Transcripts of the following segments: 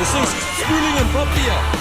This thing's spooling and properly up.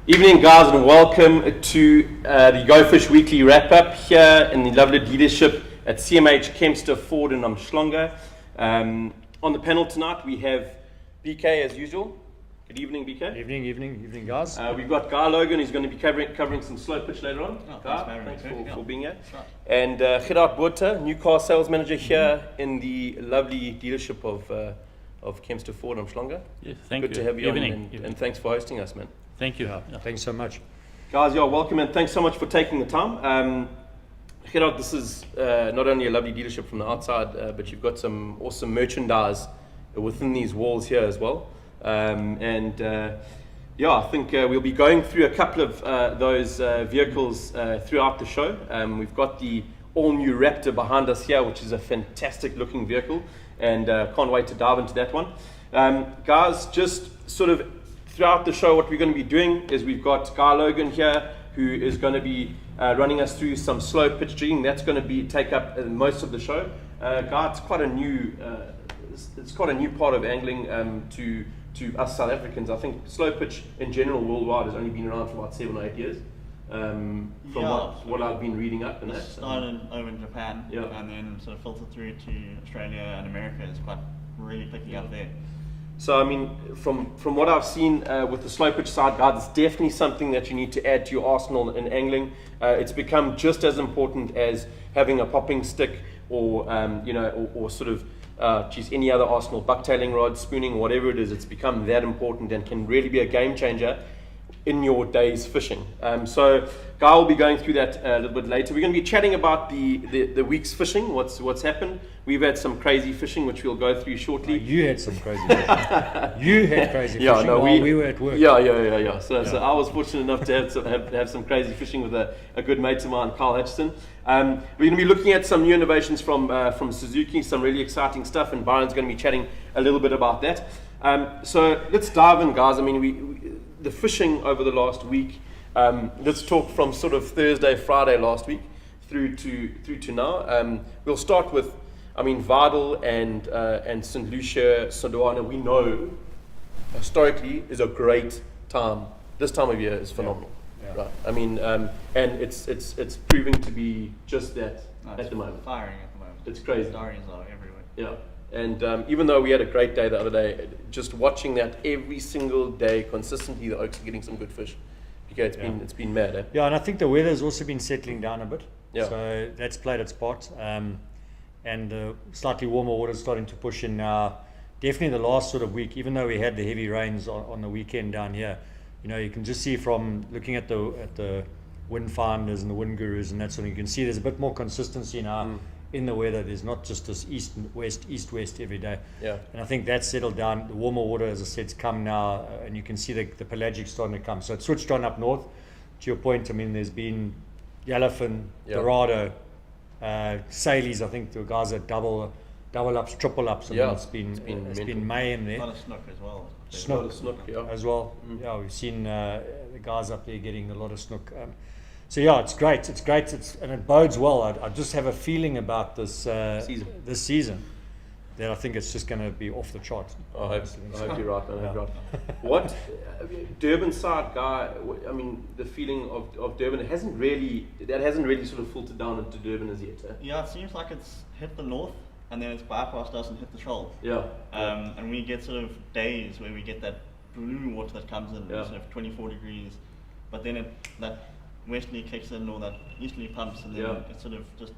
Evening guys, and welcome to the Go Fish Weekly Wrap Up here in the lovely leadership at CMH Kempster Ford in Umhlanga. On the panel tonight we have BK as usual. Good evening, BK. Evening guys. We've got Guy Logan, who's going to be covering some slow pitch later on. Guy, thanks for being here. And Gerard Botha, new car sales manager here in the lovely dealership of Kempster Ford in Umhlanga. Yes, thank Good you. to have you Evening. on, and thanks for hosting us, man. Thank you. Thanks so much. Guys, you're welcome, and thanks so much for taking the time. Gerard, this is not only a lovely dealership from the outside, but you've got some awesome merchandise within these walls here as well. I think we'll be going through a couple of those vehicles throughout the show. We've got the all-new Raptor behind us here, which is a fantastic looking vehicle, and can't wait to dive into that one. Guys, just sort of throughout the show, what we're going to be doing is we've got Guy Logan here, who is going to be running us through some slow pitch jigging. That's going to take up most of the show. Guy, it's quite a new part of angling to us South Africans. I think slow pitch in general worldwide has only been around for about 7 or 8 years. From what I've been reading up and that. Started over in Japan, Yeah. and then sort of filtered through to Australia and America. It's quite really picking up there. So I mean, from what I've seen with the slow pitch side, guys, it's definitely something that you need to add to your arsenal in angling. It's become just as important as having a popping stick or sort of any other arsenal, bucktailing rod, spooning, whatever it is. It's become that important and can really be a game changer in your day's fishing. So Guy will be going through that a little bit later. We're going to be chatting about the week's fishing, what's happened. We've had some crazy fishing, which we'll go through shortly. You had some crazy fishing. You had crazy fishing while we were at work. Yeah. So I was fortunate enough to have some crazy fishing with a good mate of mine, Carl Hutchison. We're going to be looking at some new innovations from Suzuki, some really exciting stuff, and Byron's going to be chatting a little bit about that. So let's dive in, guys. I mean, the fishing over the last week, let's talk from sort of Thursday, Friday last week. through to now. We'll start with, I mean, Vadel and St. Lucia, Sodwana, we know historically is a great time. This time of year is phenomenal. Yeah. Right. I mean, and it's proving to be just that at the moment. Firing at the moment. It's crazy. Stories are everywhere. Yeah. And even though we had a great day the other day, just watching that every single day consistently, the Oaks are getting some good fish. Okay, it's been mad. Eh? Yeah, and I think the weather's also been settling down a bit. Yeah. So that's played its part. And slightly warmer water is starting to push in now. Definitely the last sort of week, even though we had the heavy rains on the weekend down here, you know, you can just see from looking at the wind finders and the wind gurus and that sort of, you can see there's a bit more consistency now in the weather. There's not just this east west every day. Yeah. And I think that's settled down. The warmer water, as I said, it's come now, and you can see the pelagic starting to come. So it's switched on up north. To your point, I mean, there's been yellowfin, dorado, Salies. I think the guys are double ups, triple ups. I mean, it's been mayhem there. A lot of snook as well. Snook, yeah. As well. Yeah, we've seen the guys up there getting a lot of snook. So yeah, it's great. And it bodes well. I just have a feeling about this season that I think it's just going to be off the charts. I hope you're right. What Durban side guy? I mean, the feeling of Durban hasn't really sort of filtered down into Durban as yet. Eh? Yeah, it seems like it's hit the north and then its bypassed us and hit the shoal. Yeah. And we get sort of days where we get that blue water that comes in, sort of 24 degrees, but then that westerly kicks in or that easterly pumps, and then it sort of just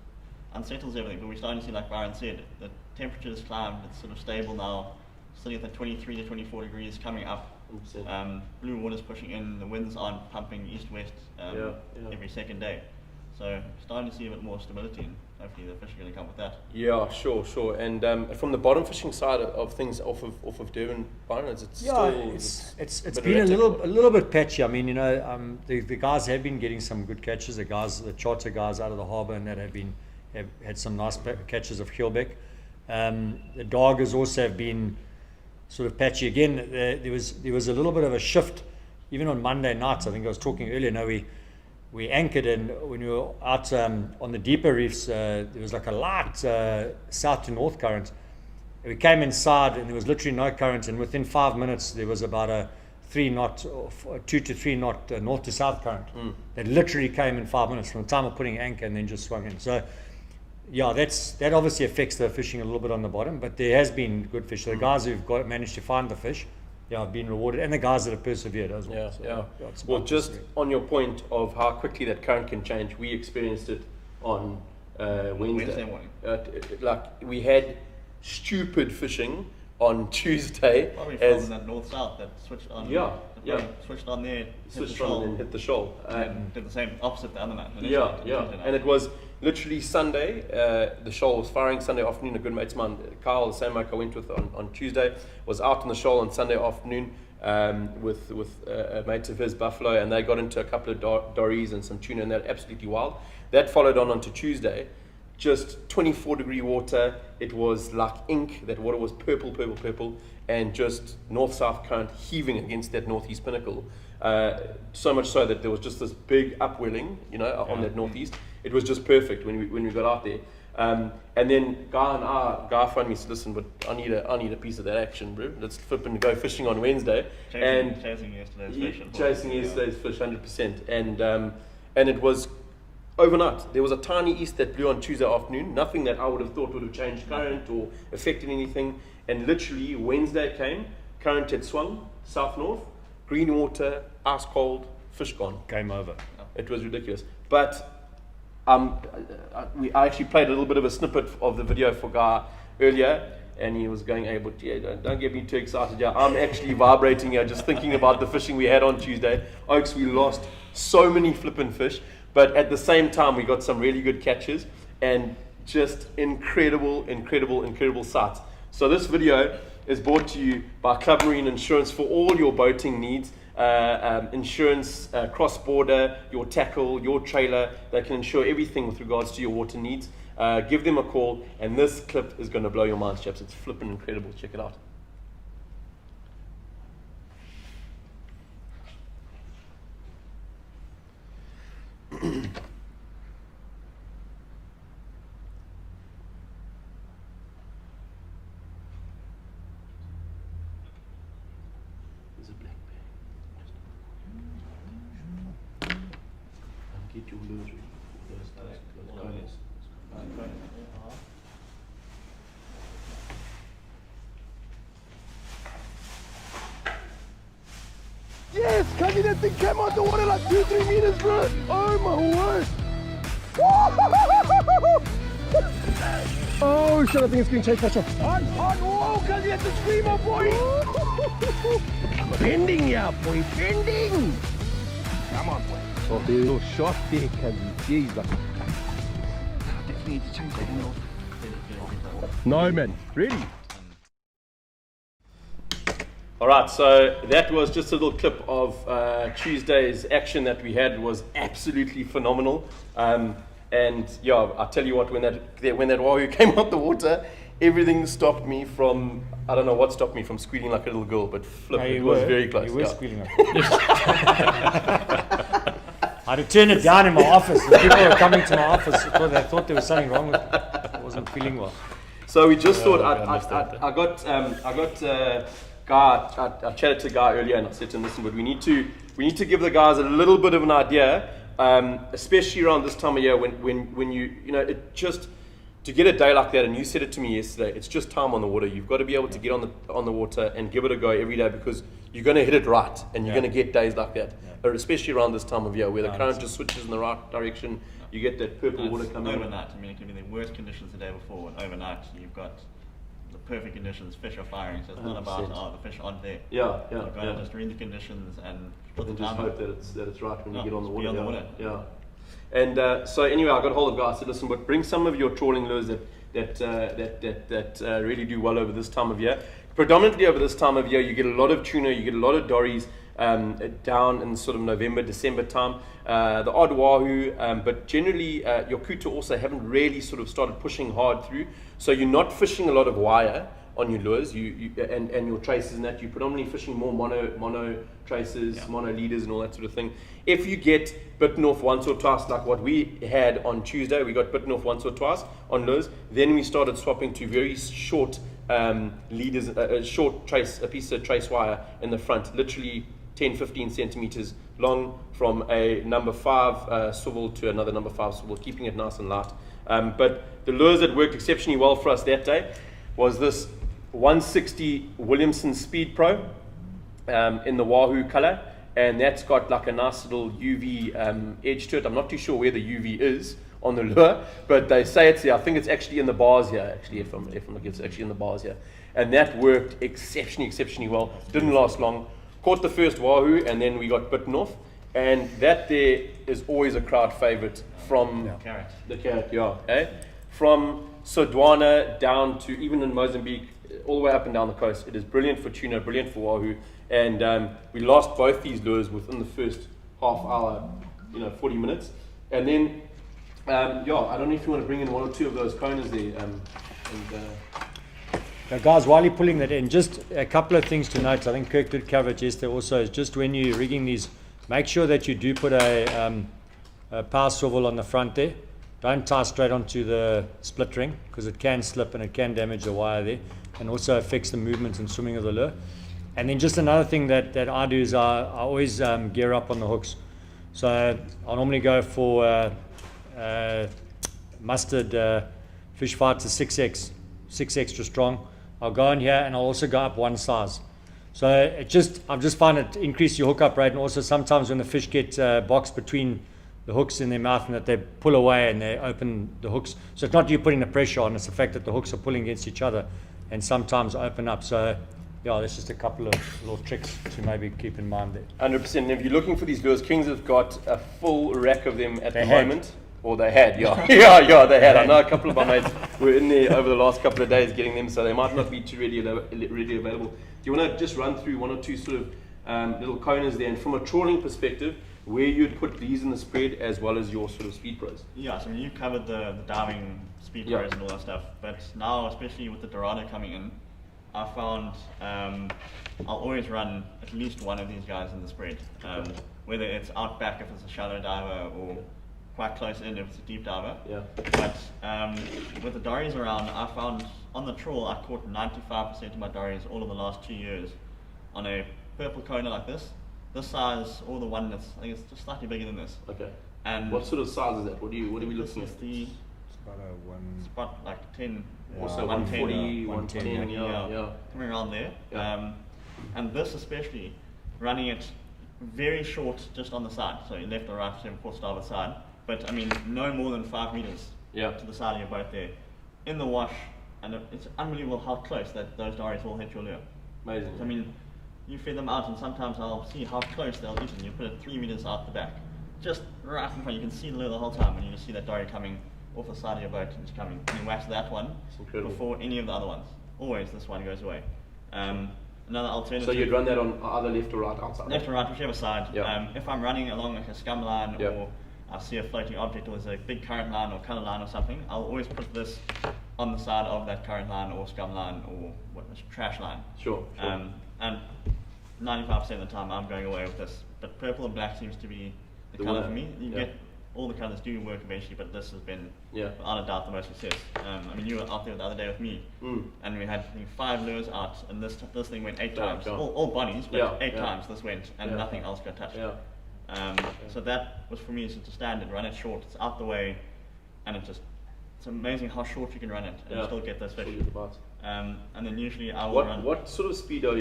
unsettles everything. But we're starting to see, like Byron said, the temperature's climbed, it's sort of stable now, sitting at the 23 to 24 degrees, coming up. Blue water's pushing in, the winds aren't pumping east-west every second day. So starting to see a bit more stability, and hopefully the fish are going to come with that. Yeah, sure. And from the bottom fishing side of things, off of Durban, Byron, it's been a little bit patchy. I mean, you know, the guys have been getting some good catches. The charter guys out of the harbour and that have had some nice catches of keelback. The doggers also have been sort of patchy again. There was a little bit of a shift even on Monday nights. I think I was talking earlier. No, we anchored, and when we were out on the deeper reefs, there was like a light south to north current. We came inside and there was literally no current, and within 5 minutes there was about a 2 to 3 knot north to south current that literally came in 5 minutes from the time of putting anchor and then just swung in. So yeah, that obviously affects the fishing a little bit on the bottom, but there has been good fish. So the guys who've managed to find the fish, have been rewarded, and the guys that have persevered as well. Well, just on your point of how quickly that current can change, we experienced it on Wednesday morning. Like we had stupid fishing on Tuesday. Probably from that north-south that switched on. Switched on there, hit the shoal. And did the same opposite the other night. And it was literally Sunday. The shoal was firing Sunday afternoon. A good mate of mine, Carl, the same mate I went with on Tuesday, was out on the shoal on Sunday afternoon with a mate of his, Buffalo, and they got into a couple of dories and some tuna, and they're absolutely wild. That followed onto Tuesday. Just 24-degree water. It was like ink. That water was purple, and just north-south current heaving against that northeast pinnacle. So much so that there was just this big upwelling, on that northeast. It was just perfect when we got out there. And then Guy phoned me and said, "Listen, but I need a piece of that action, bro. Let's flip and go fishing on Wednesday." Chasing yesterday's fish. Chasing yesterday's fish, 100%. And it was overnight. There was a tiny east that blew on Tuesday afternoon. Nothing that I would have thought would have changed current or affected anything. And literally Wednesday came, current had swung south-north, green water, ice cold, fish gone. Game over. It was ridiculous. But I actually played a little bit of a snippet of the video for Guy earlier, and he was going, "Hey, but don't get me too excited. Yeah, I'm actually vibrating here just thinking about the fishing we had on Tuesday. Oaks, we lost so many flippin' fish, but at the same time we got some really good catches and just incredible sights." So this video is brought to you by Club Marine Insurance for all your boating needs. Insurance, cross-border, your tackle, your trailer. They can insure everything with regards to your water needs. Give them a call, and this clip is going to blow your minds, chaps. It's flipping incredible. Check it out. Get your lures ready. Those coners. Yes, Kagi, that thing came out the water like 2-3 meters, bro. Oh my word. Oh shit, I think it's going to change pressure. On, whoa, Kagi, that's a screamer, boy. Bending, yeah, boy, bending. Come on, boy. Oh, there's a little shot there, Kagi. Jeez, like. Definitely need to change that angle. No, man. Ready? All right, so that was just a little clip of Tuesday's action that we had. Was absolutely phenomenal. And yeah, I tell you what, when that wahoo came out the water, everything stopped me from, I don't know what stopped me from squealing like a little girl, but flip, it was very close. You were squealing like I had to turn it down in my office. The people were coming to my office because they thought there was something wrong with me. I wasn't feeling well. So we just thought, I got Guy, I chatted to Guy earlier and I said to him, listen, but we need to give the guys a little bit of an idea, especially around this time of year when you it just, to get a day like that, and you said it to me yesterday, it's just time on the water. You've got to be able to get on the water and give it a go every day, because you're going to hit it right and you're going to get days like that, especially around this time of year where the current just switches in the right direction. You get that purple water coming overnight. I mean, it can be the worst conditions the day before, and overnight you've got the perfect conditions. Fish are firing, so it's not about the fish aren't there. You've got to just read the conditions and put the just time. Hope that it's right when you get on the water. On the water. Yeah. And so anyway, I got hold of Guy. I said, listen, but bring some of your trawling lures that really do well over this time of year. Predominantly over this time of year, you get a lot of tuna, you get a lot of dories down in sort of November, December time. The odd wahoo, but generally your kuta also haven't really sort of started pushing hard through. So you're not fishing a lot of wire on your lures, and your traces and that. You're predominantly fishing more mono traces, mono leaders and all that sort of thing. If you get bitten off once or twice, like what we had on Tuesday, we got bitten off once or twice on lures, then we started swapping to very short leaders, a short trace, a piece of trace wire in the front, literally 10-15 centimeters long, from a number 5 swivel to another number 5 swivel, keeping it nice and light. But the lures that worked exceptionally well for us that day was this 160 Williamson Speed Pro in the wahoo color, and that's got like a nice little UV edge to it. I'm not too sure where the UV is on the lure, but they say it's there. I think it's actually in the bars here. Actually, if I'm looking, it's actually in the bars here, and that worked exceptionally well. Didn't last long. Caught the first wahoo, and then we got bitten off, and that there is always a crowd favorite from the carrot, from Sodwana down to even in Mozambique, all the way up and down the coast. It is brilliant for tuna, brilliant for wahoo, and we lost both these lures within the first half hour, 40 minutes, and then I don't know if you want to bring in one or two of those coners there. Now guys, while you're pulling that in, just a couple of things to note. I think Kirk did cover it yesterday also, is just when you're rigging these, make sure that you do put a power swivel on the front there. Don't tie straight onto the split ring, because it can slip and it can damage the wire there, and also affects the movement and swimming of the lure. And then just another thing that I do is I always gear up on the hooks. So I normally go for mustard fish fighter 6X, 6 extra strong. I'll go in here and I'll also go up one size. So I've just found it increase your hookup rate, and also sometimes when the fish get boxed between the hooks in their mouth and that they pull away and they open the hooks. So it's not you putting the pressure on, it's the fact that the hooks are pulling against each other and sometimes open up. So there's just a couple of little tricks to maybe keep in mind there. 100%. If you're looking for these lures, Kings have got a full rack of them at the moment. Or they had, they had. I know a couple of my mates were in there over the last couple of days getting them, so they might not be too readily available. Do you want to just run through one or two sort of little coners there, and from a trawling perspective, where you'd put these in the spread as well as your sort of speed pros? Yeah, so you covered the diving speed pros and all that stuff, but now, especially with the Dorado coming in, I found I'll always run at least one of these guys in the spread, whether it's out back if it's a shallow diver, or quite close in if it's a deep diver. But with the dories around, I found on the trawl I caught 95% of my dories all of the last 2 years on a purple coner like this size, or the one that's, I think it's just slightly bigger than this. And what sort of size is that? What are we looking this at? is the It's about a one. spot like 10, Also 110, 140, 110, yeah. somewhere around there. Yeah. And this especially, running it very short just on the side, so left or right, whichever port starboard side, but I mean no more than 5 meters Yeah. to the side of your boat there, in the wash, and it's unbelievable how close that those dories will hit your lure. Amazing. I mean, you feed them out and sometimes I'll see how close they'll eat and you put it 3 meters out the back, just right in front. You can see the lure the whole time and you just see that dory coming off the side of your boat and it's coming. And you wax that one before any of the other ones. Always this one goes away. Another alternative. So you'd run that on either left or right outside? Left or right, whichever side. Yeah. If I'm running along like a scum line Yeah. or I see a floating object or there's a big current line or colour line or something, I'll always put this on the side of that current line or scum line or trash line. Sure. And 95% of the time I'm going away with this. But purple and black seems to be the colour winner. for me. You Yeah. get all the colours do work eventually, but this has been Yeah. without a doubt the most success. I mean, you were out there the other day with me, and we had I think, 5 lures out, and this thing went 8 times. Yeah. All bunnies, but Yeah, 8 yeah. times this went, and Yeah. nothing else got touched. Yeah. So that was for me just a standard. Run it short, it's out the way, and it's amazing how short you can run it and Yeah. still get those fish. Still get the bites. And then usually I will run. What sort of speed are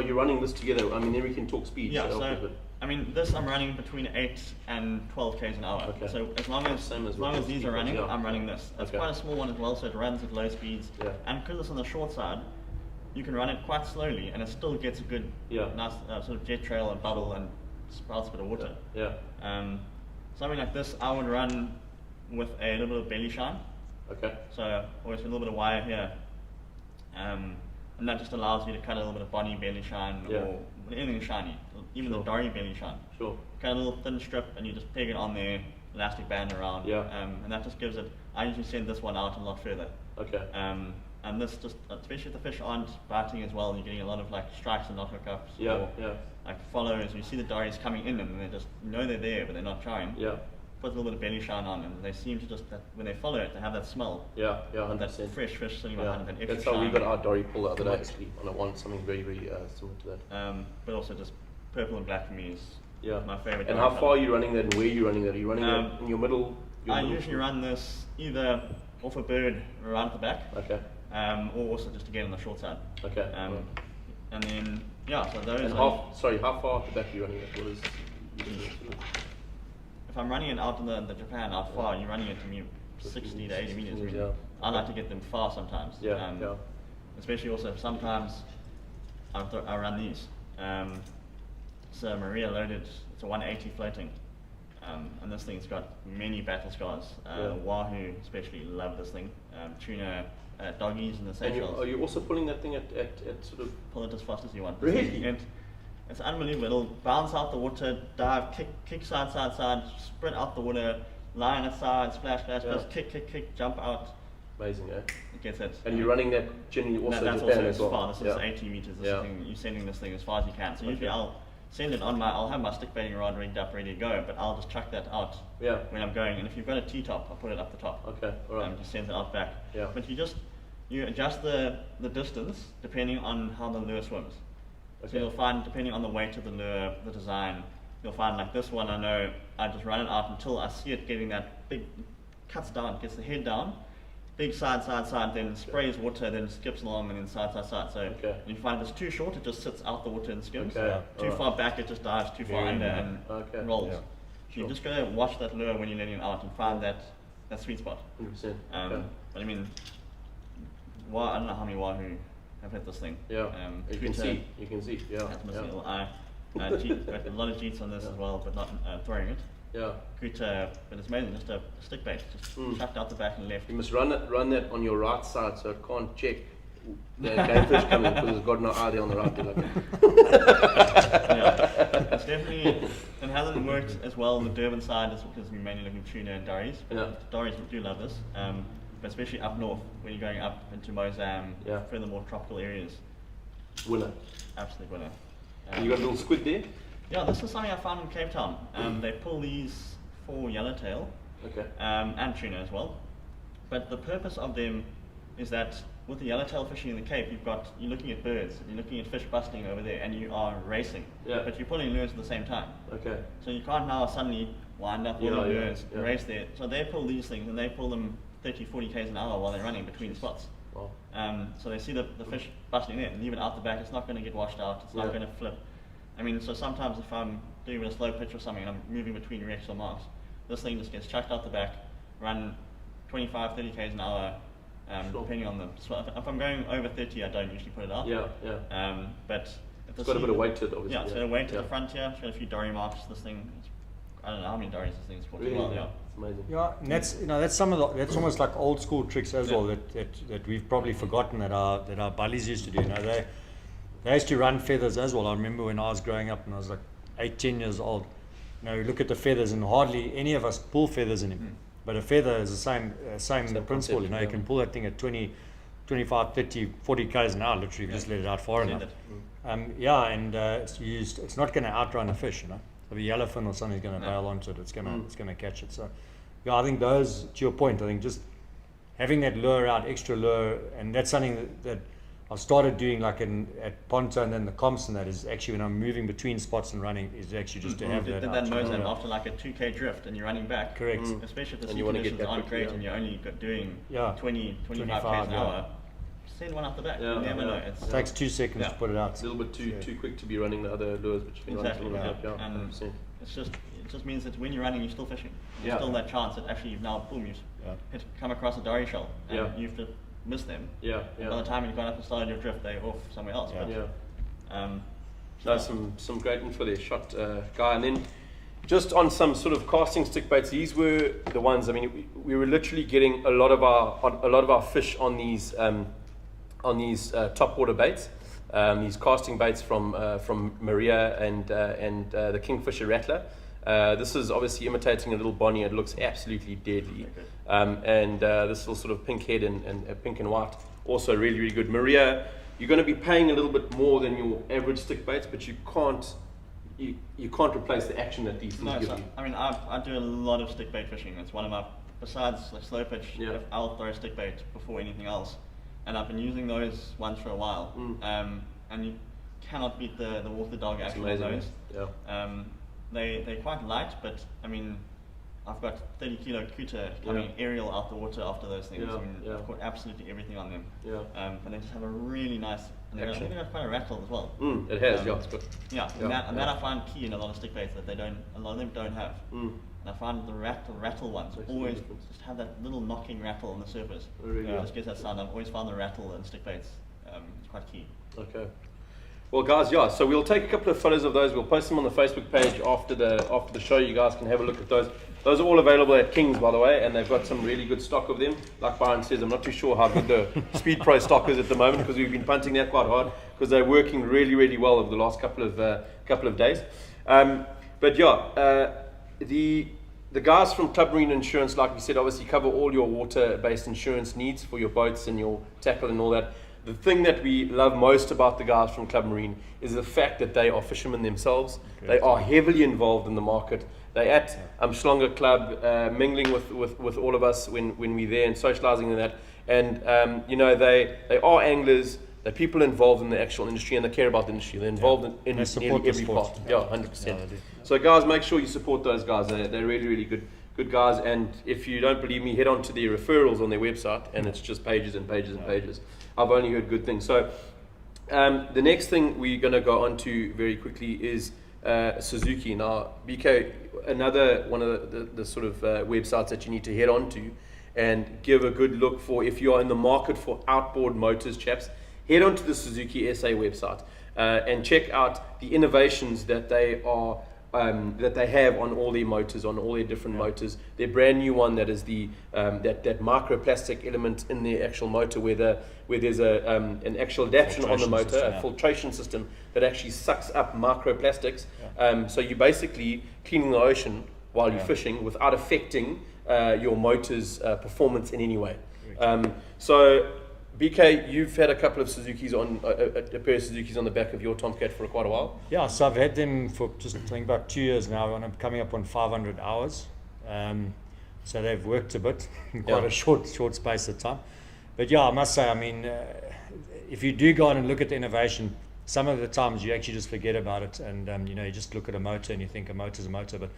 you running this together? I mean, then we can talk speed. Yeah, so so I mean, this I'm running between 8 and 12 k's an hour. Okay. So as long as Same as long what as these the are running, speed is, yeah. I'm running this. It's Okay. quite a small one as well, so it runs at low speeds. Yeah. And because it's on the short side, you can run it quite slowly, and it still gets a good, Yeah. nice sort of jet trail and bubble and sprouts a bit of water. Yeah. Something like this, I would run with a little bit of belly shine. Okay. So always a little bit of wire here. And that just allows you to cut a little bit of bonny belly shine Yeah. or anything shiny, even Sure. the dory belly shine. Sure. Cut a little thin strip and you just peg it on there, elastic band around. Yeah. And that just gives it, I usually send this one out a lot further. Okay. And this just, especially if the fish aren't biting as well, and you're getting a lot of like strikes and not hookups. Yeah. Or Yeah. like follows, you see the dories coming in and they just know they're there but they're not trying. Yeah. Put a little bit of belly shine on and they seem to just, when they follow it, they have that smell. Yeah. Yeah. That 100%. fresh fish sitting Yeah. behind it, that extra That's how we shine. got our dory pull the other day actually. And I want something very, very similar to that. But also just purple and black for me is Yeah. my favorite. And dory how colour. far are you running that and where are you running that? Are you running that in your middle? I usually run this either off a bird around at the back, Okay. or also just again on the short side. Okay. Um, Right. And then, yeah, so those And are, how far off the back are you running that? What is? if I'm running it out in the Japan out far, you're running it to me 60 to 80 meters. Really. Yeah. I like to get them far sometimes. Yeah. Yeah. Especially also sometimes I run these. It's a Maria loaded, it's a 180 floating. And this thing's got many battle scars. Yeah. Wahoo especially love this thing. Tuna, doggies in the And Seychelles. are you also pulling that thing at sort of? Pull it as fast as you want. Really? And it's unbelievable. It'll bounce out the water, dive, kick side, sprint out the water, line aside, splash, Yeah. just kick, jump out. Amazing, eh? It gets it. And you're running that generally also That's Japan also as well. far. This is Yeah. 80 meters. This Yeah. thing, you're sending this thing as far as you can. So usually Okay. I'll send it on I'll have my stick baiting rod rigged up, ready to go, but I'll just chuck that out Yeah. when I'm going. And if you've got a T-top, I'll put it up the top. Okay. All right. Just send it out back. Yeah. But you adjust the distance depending on how the lure swims. Okay. So you'll find, depending on the weight of the lure, the design, you'll find like this one, I know I just run it out until I see it getting that big, cuts down, gets the head down, big side, then sprays water, then skips along, and then side. So Okay. when you find if it's too short, it just sits out the water and skims. Okay. Too Alright. far back, it just dives too far Very under nice. and Okay. rolls. Yeah. So Sure. you just gotta watch that lure when you're letting it out and find that sweet spot. 100%. But I mean, I don't know how many wahoo have hit this thing. Yeah. You can see. You can see. Yeah. That's my Yeah. little eye. Got a lot of jeets on this as well, but not throwing it. Yeah. Good, but it's mainly just a stick bait, just chucked out the back and left. You must run that on your right side so it can't check the game fish coming because it's got no eye there on the right. Yeah, it's definitely, it hasn't worked as well on the Durban side as because we're mainly looking tuna and dories. Yeah. Dories do love this, but especially up north when you're going up into Mozambique, Yeah. further more tropical areas. Winner. Absolute winner. You got a little squid there? Yeah, this is something I found in Cape Town. They pull these for yellowtail Okay. and tuna as well. But the purpose of them is that with the yellowtail fishing in the Cape, you're looking at birds, you're looking at fish busting over there, and you are racing. Yeah. But you're pulling lures at the same time. Okay. So you can't now suddenly wind up all the lures, race there. So they pull these things and they pull them 30, 40 k's an hour while they're running between spots. Wow. So they see the fish busting in, leave it out the back, it's not going to get washed out, it's not going to flip. I mean, so sometimes if I'm doing a slow pitch or something and I'm moving between wrecks or marks, this thing just gets chucked out the back, run 25, 30 k's an hour, depending on them. So if I'm going over 30, I don't usually put it out. But if it's got a bit of weight to it, obviously. Yeah, it's got a weight to the front here, it's got a few dory marks. This thing, I don't know how many dories this thing's caught. Really? Well, It's amazing. Yeah, and that's some of that's almost like old school tricks as well that we've probably forgotten that our buddies used to do. They used to run feathers as well. I remember when I was growing up and I was like 8, 10 years old. You look at the feathers and hardly any of us pull feathers in him. But a feather is the same principle. Concept, You can pull that thing at 20, 25, 30, 40 k's an hour. Literally, if you just let it out far enough. It's not going to outrun a fish. If a yellowfin or something's going to bail onto it, it's going to catch it. So, I think those, to your point, I think just having that lure out, extra lure, and that's something that I've started doing like at Ponto and then the comps, and that is actually when I'm moving between spots and running is actually just to have that. That nose end after like a 2k drift and you're running back. Correct. Especially if the And sea you want to get conditions that aren't quickly, great and you're only doing 20, 25 k's 25, an hour. Send one out the back. You never know. It takes 2 seconds to put it out. A little bit too quick to be running the other lures, but you can run it a little bit. And it just means that when you're running, you're still fishing. There's still that chance that actually you've now boom, you've come across a dory shell and you've to miss them. And by the time you've gone up and started your drift, they're off somewhere else. Some great info there, shot guy. And then just on some sort of casting stick baits, these were the ones. I mean, we were literally getting a lot of our fish on these top water baits, these casting baits from Maria and the Kingfisher Rattler. This is obviously imitating a little bonnie. It looks absolutely deadly. This little sort of pink head and pink and white, also really, really good. Maria, you're going to be paying a little bit more than your average stick baits, but you can't replace the action that these things give you. I mean, I do a lot of stick bait fishing. It's one of my, besides like slow pitch, I'll throw stick bait before anything else. And I've been using those ones for a while. And you cannot beat the water dog action on those. They're quite light, but I mean, I've got 30 kilo cutter coming aerial out the water after those things. I've caught absolutely everything on them. And they just have a really nice, and I think they have quite a rattle as well. It has, it's good. And that I find key in a lot of stick baits that a lot of them don't have. And I find the rattle ones always just have that little knocking rattle on the surface. Just gets that sound. I've always found the rattle in stick baits. It's quite key. Okay. Well, guys, so we'll take a couple of photos of those. We'll post them on the Facebook page after the show. You guys can have a look at those. Those are all available at King's, by the way, and they've got some really good stock of them. Like Byron says, I'm not too sure how good the Speed Pro stock is at the moment because we've been punting that quite hard because they're working really, really well over the last couple of days. The guys from Club Marine Insurance, like we said, obviously cover all your water-based insurance needs for your boats and your tackle and all that. The thing that we love most about the guys from Club Marine is the fact that they are fishermen themselves. They are heavily involved in the market. They're at Schlonger Club, mingling with all of us when we're there and socializing and that. And they are anglers. They're people involved in the actual industry and they care about the industry. They're involved in nearly every part. 100%. So guys, make sure you support those guys. They're really, really good guys. And if you don't believe me, head on to the referrals on their website and it's just pages and pages and pages. I've only heard good things. So the next thing we're going to go on to very quickly is Suzuki. Now, BK, another one of the sort of websites that you need to head on to and give a good look for if you are in the market for outboard motors, chaps. Head on to the Suzuki SA website and check out the innovations that they are that they have on all their motors, on all their different motors. Their brand new one that is the that microplastic element in the actual motor, where there's an actual adaptation on the motor, a filtration system that actually sucks up microplastics. So you're basically cleaning the ocean while you're fishing without affecting your motor's performance in any way. So BK, you've had a couple of Suzukis on a pair of Suzukis on the back of your Tomcat for quite a while. Yeah, so I've had them for just I think about 2 years now, and I'm coming up on 500 hours. So they've worked a bit in quite a short space of time. But yeah, I must say, I mean, if you do go on and look at the innovation, some of the times you actually just forget about it, and you just look at a motor and you think a motor's a motor. But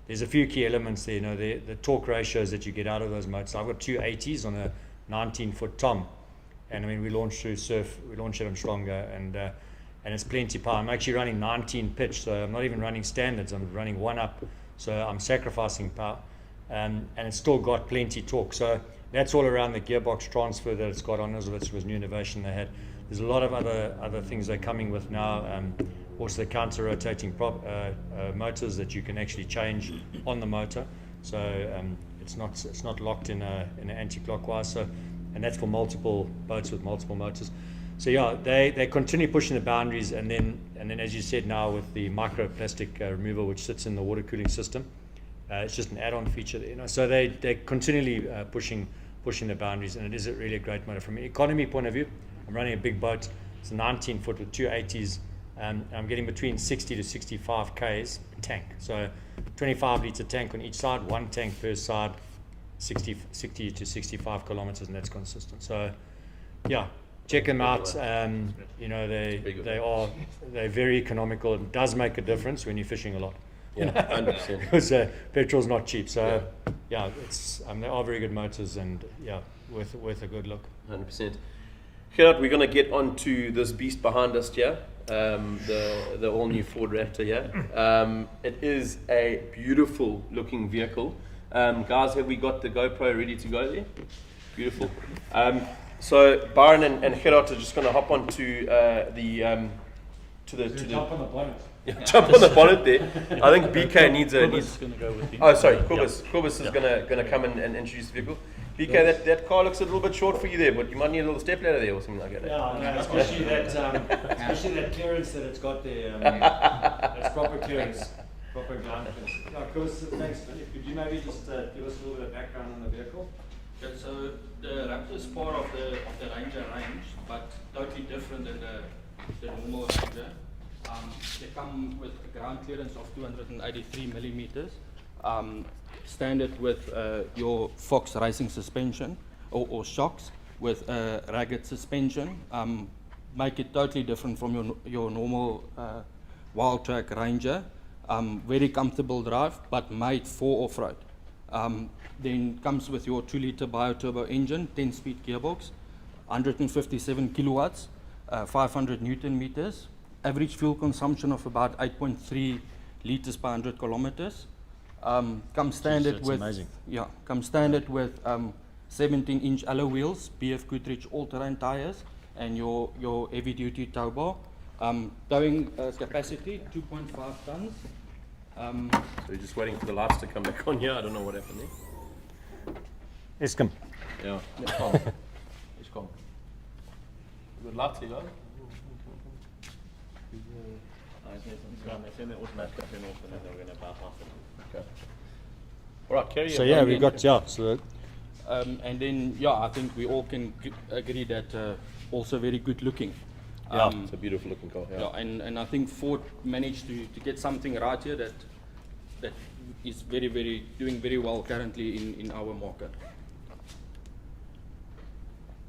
there's a few key elements there. You know, the torque ratios that you get out of those motors. I've got two 80s on a 19-foot Tom, and I mean we launched through Surf, we launched it on Stronger, and it's plenty power. I'm actually running 19 pitch, so I'm not even running standards. I'm running one up, so I'm sacrificing power, and it's still got plenty torque. So that's all around the gearbox transfer that it's got on it. It was new innovation they had. There's a lot of other things they're coming with now. Also the counter-rotating motors that you can actually change on the motor. So it's not locked in an anti-clockwise. So, and that's for multiple boats with multiple motors. So yeah, they continue pushing the boundaries, and then as you said now with the microplastic removal which sits in the water cooling system, it's just an add-on feature there, you know. So they're continually pushing the boundaries, and it is really a great motor. From an economy point of view, I'm running a big boat. It's a 19-foot with two 80s. I'm getting between 60 to 65 Ks a tank. So 25-litre tank on each side, one tank per side, 60 to 65 kilometers, and that's consistent. So yeah, check them out. You know, they're very economical. It does make a difference when you're fishing a lot. Yeah, 100%. Because petrol's not cheap. So yeah, it's they are very good motors, and yeah, worth a good look. 100%. Gerard, we're going to get onto this beast behind us here, the all-new Ford Raptor here. It is a beautiful looking vehicle. Guys, have we got the GoPro ready to go there? Beautiful. So Byron and Gerard are just going to hop onto Jump on the bonnet. Jump on the bonnet there. I think BK needs going to go with you. Oh, sorry, Corbus is gonna come and introduce the vehicle. BK, that car looks a little bit short for you there, but you might need a little step ladder there or something like that. Yeah, no, especially that clearance that it's got there. That's proper clearance, proper ground clearance. Yeah, of course, thanks. Could you maybe just give us a little bit of background on the vehicle? Okay, so the Raptor is part of the Ranger range, but totally different than the normal Ranger. They come with a ground clearance of 283 millimeters, standard with your Fox racing suspension or shocks with ragged suspension. Make it totally different from your normal wild track Ranger. Very comfortable drive, but made for off-road. Then comes with your 2-liter bioturbo engine, 10-speed gearbox, 157 kilowatts, 500 Newton meters. Average fuel consumption of about 8.3 liters per 100 kilometers. Comes standard with amazing. Yeah, comes standard with 17-inch alloy wheels, BF Goodrich all-terrain tires, and your heavy-duty tow bar. Towing capacity 2.5 tons. so we're just waiting for the lights to come back on here. I don't know what happened there. Eskom. Yeah, it's calm. It's calm. Good lights here, guys. They send the automatic up and off, and then they're going to bypass it. Okay. All right, carry So on. yeah, we've got so And then, I think we all can agree that also very good looking. Yeah. It's a beautiful looking car. Yeah. And I think Ford managed to get something right here that is doing very well currently in our market.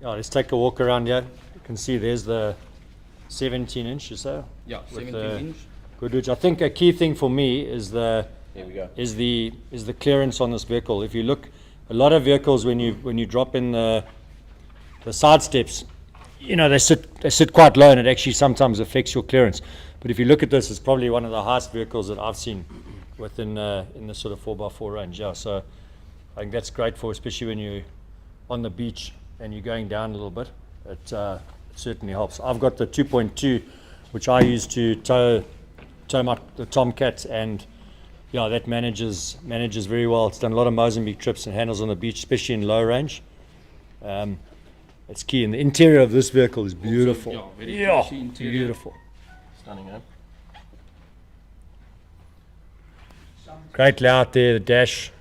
yeah, let's take a walk around here. You can see there's the 17-inch or so. Yeah, with 17-inch. Goodrich. I think a key thing for me is Here we go. the clearance on this vehicle. If you look, a lot of vehicles when you drop in the side steps, you know, they sit quite low, and it actually sometimes affects your clearance. But if you look at this, it's probably one of the highest vehicles that I've seen within in the sort of 4x4 range. Yeah, so I think that's great for, especially when you're on the beach and you're going down a little bit. It certainly helps. I've got the 2.2, which I use to tow the Tomcat, and yeah, that manages very well. It's done a lot of Mozambique trips and handles on the beach, especially in low range. It's key. And the interior of this vehicle is beautiful. Also, very classy interior. Beautiful. Stunning, eh? Great layout there. The dash,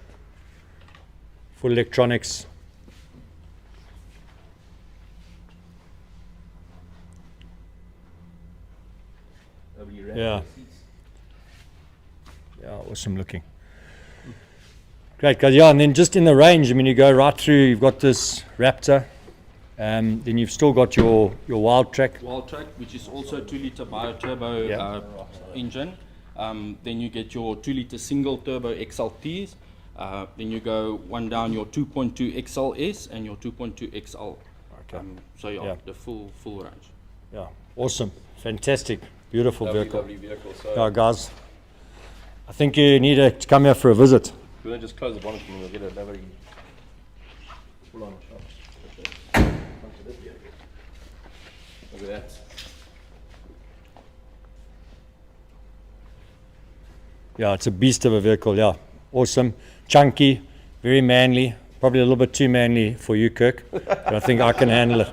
full electronics. Yeah. Yeah, awesome looking. Great, guys. Yeah, and then just in the range, I mean, you go right through, you've got this Raptor, then you've still got your Wild Track. Wild Track, which is also 2-liter bioturbo engine. Then you get your 2-litre single turbo XLTs. Then you go one down your 2.2 XLS and your 2.2 XL. Okay. So Yeah. the full range. Yeah, awesome, fantastic, beautiful vehicle. Lovely vehicle. So Yeah, guys, I think you need to come here for a visit. we're going to just close the bonnet and we'll get a very full-on shot. Look at that. Yeah, it's a beast of a vehicle. Yeah, awesome, chunky, very manly. Probably a little bit too manly for you, Kirk, but I think I can handle it.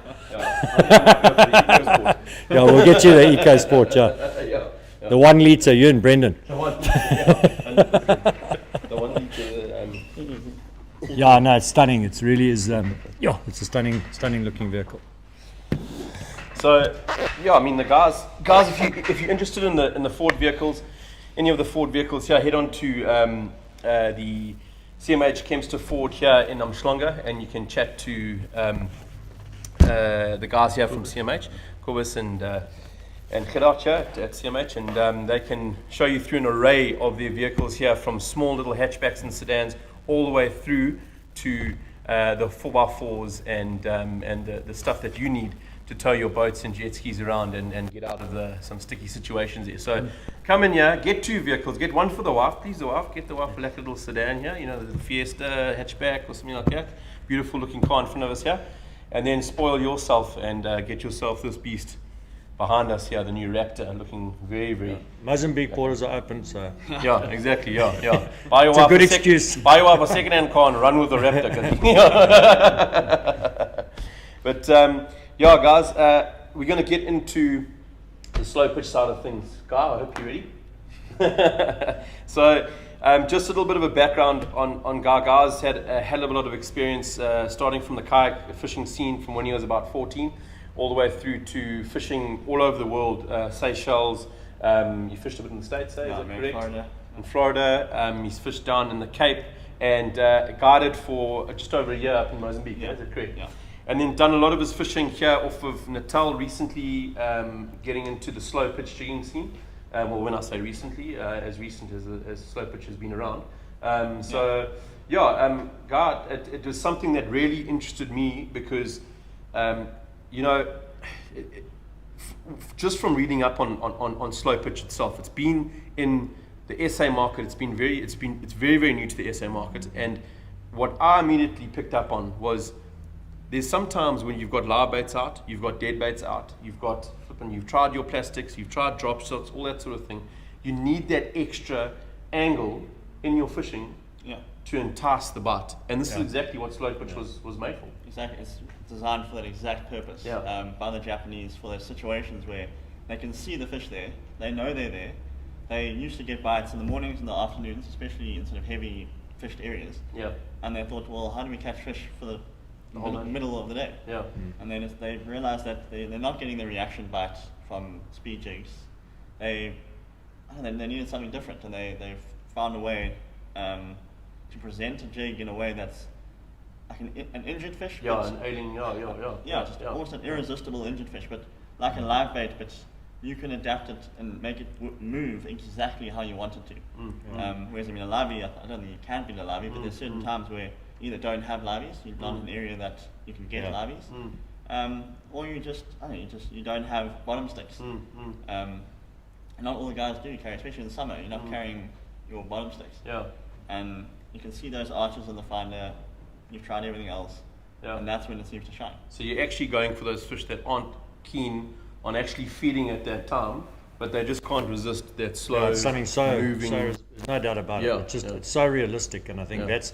Yeah, we'll get you the EcoSport. Yeah, the 1 litre. You and Brendan. The one litre. Yeah, no, it's stunning. It really is. Yeah, it's a stunning looking vehicle. So, yeah, I mean the guys, if you're interested in the Ford vehicles, any of the Ford vehicles here, head on to the CMH Kempster Ford here in Umhlanga, and you can chat to the guys here from CMH, Kobus and Gerard here at CMH, and they can show you through an array of their vehicles here, from small little hatchbacks and sedans all the way through to the 4x4s and the stuff that you need to tow your boats and jet skis around and get out of some sticky situations here. So come in here, get 2 vehicles, get one for the wife, please the wife, get the wife a like little sedan here, you know, the Fiesta hatchback or something like that. Beautiful looking car in front of us here. And then spoil yourself and get yourself this beast behind us here, the new Raptor, looking very, very... Mozambique borders are open, so... Yeah, exactly, yeah. Buy your It's a wife good excuse. Buy your wife a second-hand car and run with the Raptor. But, yeah, guys, we're going to get into the slow pitch side of things. Guy, I hope you're ready. So, just a little bit of a background on Guy. Guy's had a hell of a lot of experience, starting from the kayak fishing scene from when he was about 14, all the way through to fishing all over the world, Seychelles. You fished a bit in the States, is that correct? Florida. In Florida. He's fished down in the Cape and guided for just over a year up in Mozambique. Yeah. Is that correct? Yeah. And then done a lot of his fishing here off of Natal recently, getting into the slow pitch jigging scene. Well, when I say recently, as recent as slow pitch has been around. Guy, it was something that really interested me because, you know, just from reading up on slow pitch itself, it's been in the SA market. It's very, very new to the SA market. And what I immediately picked up on was, there's sometimes when you've got live baits out, you've got dead baits out, you've tried your plastics, you've tried drop shots, all that sort of thing. You need that extra angle in your fishing to entice the bite. And this is exactly what slow pitch was made for. Exactly, it's designed for that exact purpose by the Japanese, for those situations where they can see the fish there, they know they're there. They used to get bites in the mornings and the afternoons, especially in sort of heavy fished areas. Yeah. And they thought, well, how do we catch fish for the middle of the day? Yeah. And then they realized that they're not getting the reaction bite from speed jigs. They needed something different, and they've found a way to present a jig in a way that's like an injured fish. An ailing, just almost an irresistible injured fish, but like a live bait, but you can adapt it and make it move exactly how you want it to. Whereas a livey, I don't think you can beat a livey, but there's certain times where you either don't have liveys, you're not in an area that you can get liveys, or you don't have bottom sticks. Not all the guys do carry, especially in the summer. You're not carrying your bottom sticks. Yeah. And you can see those arches on the finder. You've tried everything else, and that's when it seems to shine. So you're actually going for those fish that aren't keen on actually feeding at that time, but they just can't resist that slow it's something moving. there's no doubt about it. It's so realistic, and I think that's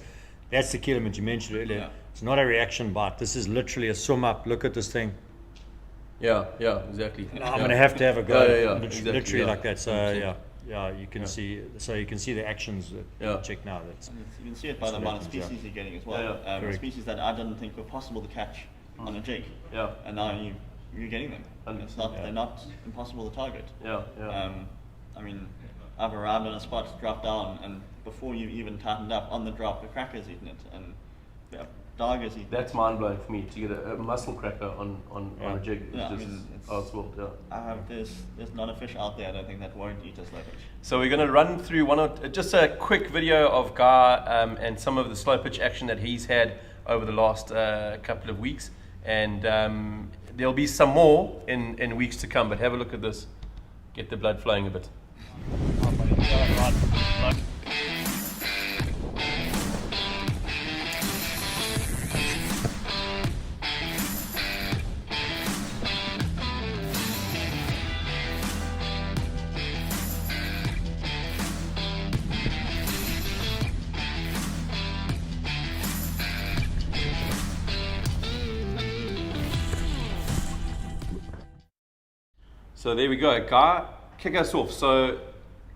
the key element you mentioned earlier. Yeah. It's not a reaction bite. This is literally a swim up. Look at this thing. Yeah, exactly. I'm going to have a go. Exactly, literally like that. So you can see. So you can see the actions that check now. You can see it by the amount of species you're getting as well. Species that I didn't think were possible to catch on a jig. Yeah. And now you're getting them. And they're not impossible to target. I mean, I've arrived on a spot, dropped down, and before you even tightened up on the drop, the cracker's eaten it. And daggers. That's mind blowing for me to get a muscle cracker on a jig. It's Yeah, I just mean, it's- outboard. Yeah. There's not a fish out there I don't think that won't eat a slow pitch. So we're going to run through just a quick video of Guy and some of the slow pitch action that he's had over the last couple of weeks, and there'll be some more in weeks to come. But have a look at this. Get the blood flowing a bit. So there we go. Guy, kick us off. So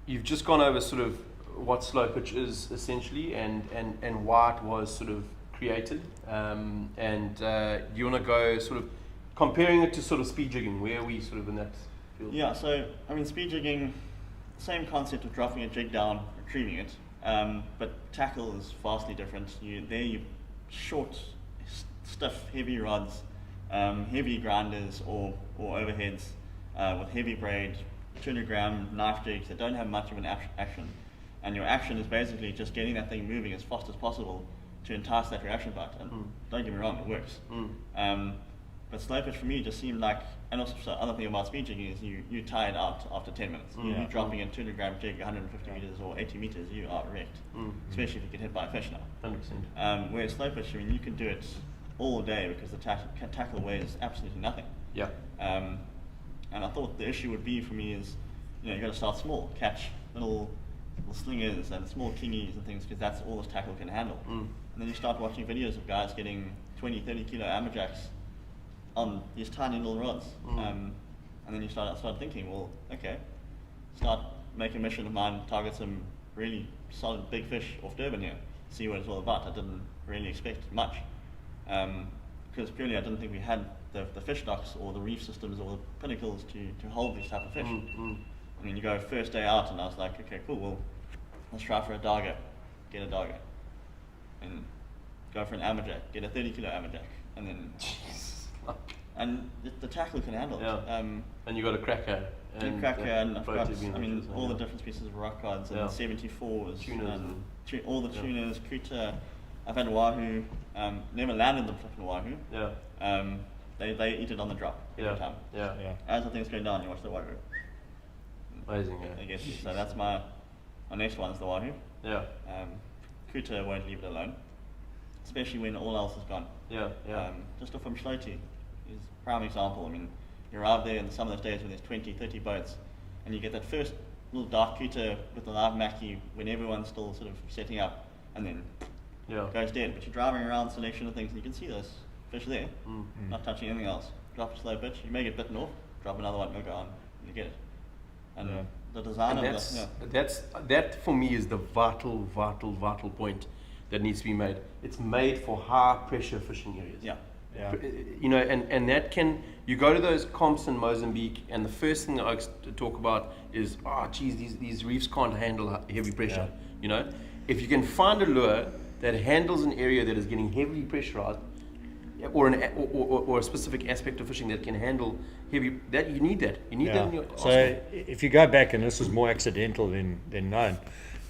you've just gone over sort of what slow pitch is essentially and why it was sort of created. You want to go sort of comparing it to sort of speed jigging. Where are we sort of in that field? Yeah, so I mean speed jigging, same concept of dropping a jig down, retrieving it, but tackle is vastly different. You short, stiff, heavy rods, heavy grinders or overheads. With heavy braid, 200 gram knife jigs that don't have much of an action, and your action is basically just getting that thing moving as fast as possible to entice that reaction bite. And don't get me wrong, it works. But slow pitch for me just seemed like, and also the other thing about speed jigging is you tire it out after 10 minutes. You're dropping a 200 gram jig 150 meters or 80 meters, you are wrecked, especially if you get hit by a fish now. 100%. Whereas slow pitch, I mean, you can do it all day because the tackle weighs absolutely nothing. Yeah. And I thought the issue would be for me is, you got to start small, catch little slingers and small kingies and things because that's all this tackle can handle. And then you start watching videos of guys getting 20, 30 kilo amberjacks on these tiny little rods. And then you start thinking, well, okay, start making a mission of mine, target some really solid big fish off Durban here, see what it's all about. I didn't really expect much because purely I didn't think we had the fish docks or the reef systems or the pinnacles to hold these type of fish. I mean, you go first day out and I was like, okay, cool, well, let's try for a darger, get a darger. And go for an amberjack, get a 30 kilo amberjack. And then, and the tackle can handle it. Yeah. And you got a cracker. And I've got, all the different species of rock rods and 74s, tuners and all the tuners, kuta. I've had wahoo, never landed the flipping wahoo. Yeah. They eat it on the drop every time. Yeah. As the thing's going down, you watch the wahoo. Amazing, yeah. I guess so. That's my next one's the wahoo. Yeah. Kuta won't leave it alone, especially when all else is gone. Yeah. Just off from Schloti is a prime example. I mean, you arrive there in some of those days when there's 20, 30 boats, and you get that first little dark kuta with the live mackie when everyone's still sort of setting up, and then goes dead. But you're driving around, selection of things, and you can see those fish there, not touching anything else. Drop a slow pitch, you may get bitten off, drop another one, go on, you get it. And the design and of that for me is the vital point that needs to be made. It's made for high pressure fishing areas. Yeah. And that can, you go to those comps in Mozambique, and the first thing that I talk about is, these reefs can't handle heavy pressure. If you can find a lure that handles an area that is getting heavily pressurized, or a specific aspect of fishing that can handle heavy, that you need that in your arsenal. So if you go back, and this was more accidental than known,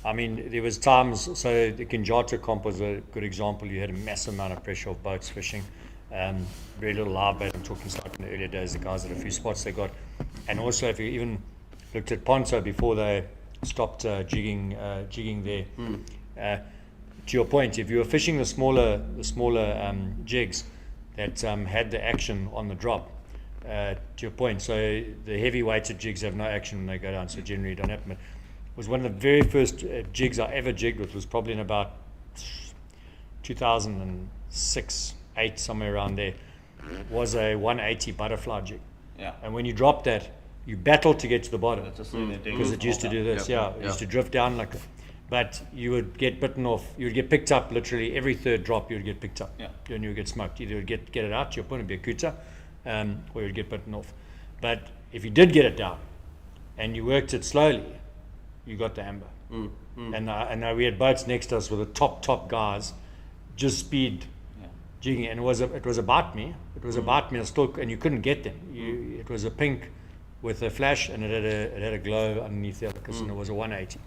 I mean, there was times, so the Kinjata comp was a good example. You had a massive amount of pressure of boats fishing, very little live bait. I'm talking like in the earlier days, the guys at a few spots they got. And also if you even looked at Ponto before they stopped jigging there, to your point, if you were fishing the smaller jigs that had the action on the drop, to your point, so the heavy weighted jigs have no action when they go down, so generally you don't happen. But it was one of the very first jigs I ever jigged with, was probably in about 2006, 8, somewhere around there, was a 180 butterfly jig. Yeah. And when you drop that, you battle to get to the bottom, because it used to do this. It used to drift down like that. But you would get bitten off. You would get picked up literally every third drop. You would get picked up, and you would get smoked. Either you would get it out to your point, it'd be a kuta, or you'd get bitten off. But if you did get it down, and you worked it slowly, you got the amber. And we had boats next to us with the top guys, just speed jigging, and it was about me. It was about me, and you couldn't get them. It was a pink with a flash, and it had a glow underneath the other, and it was a 180,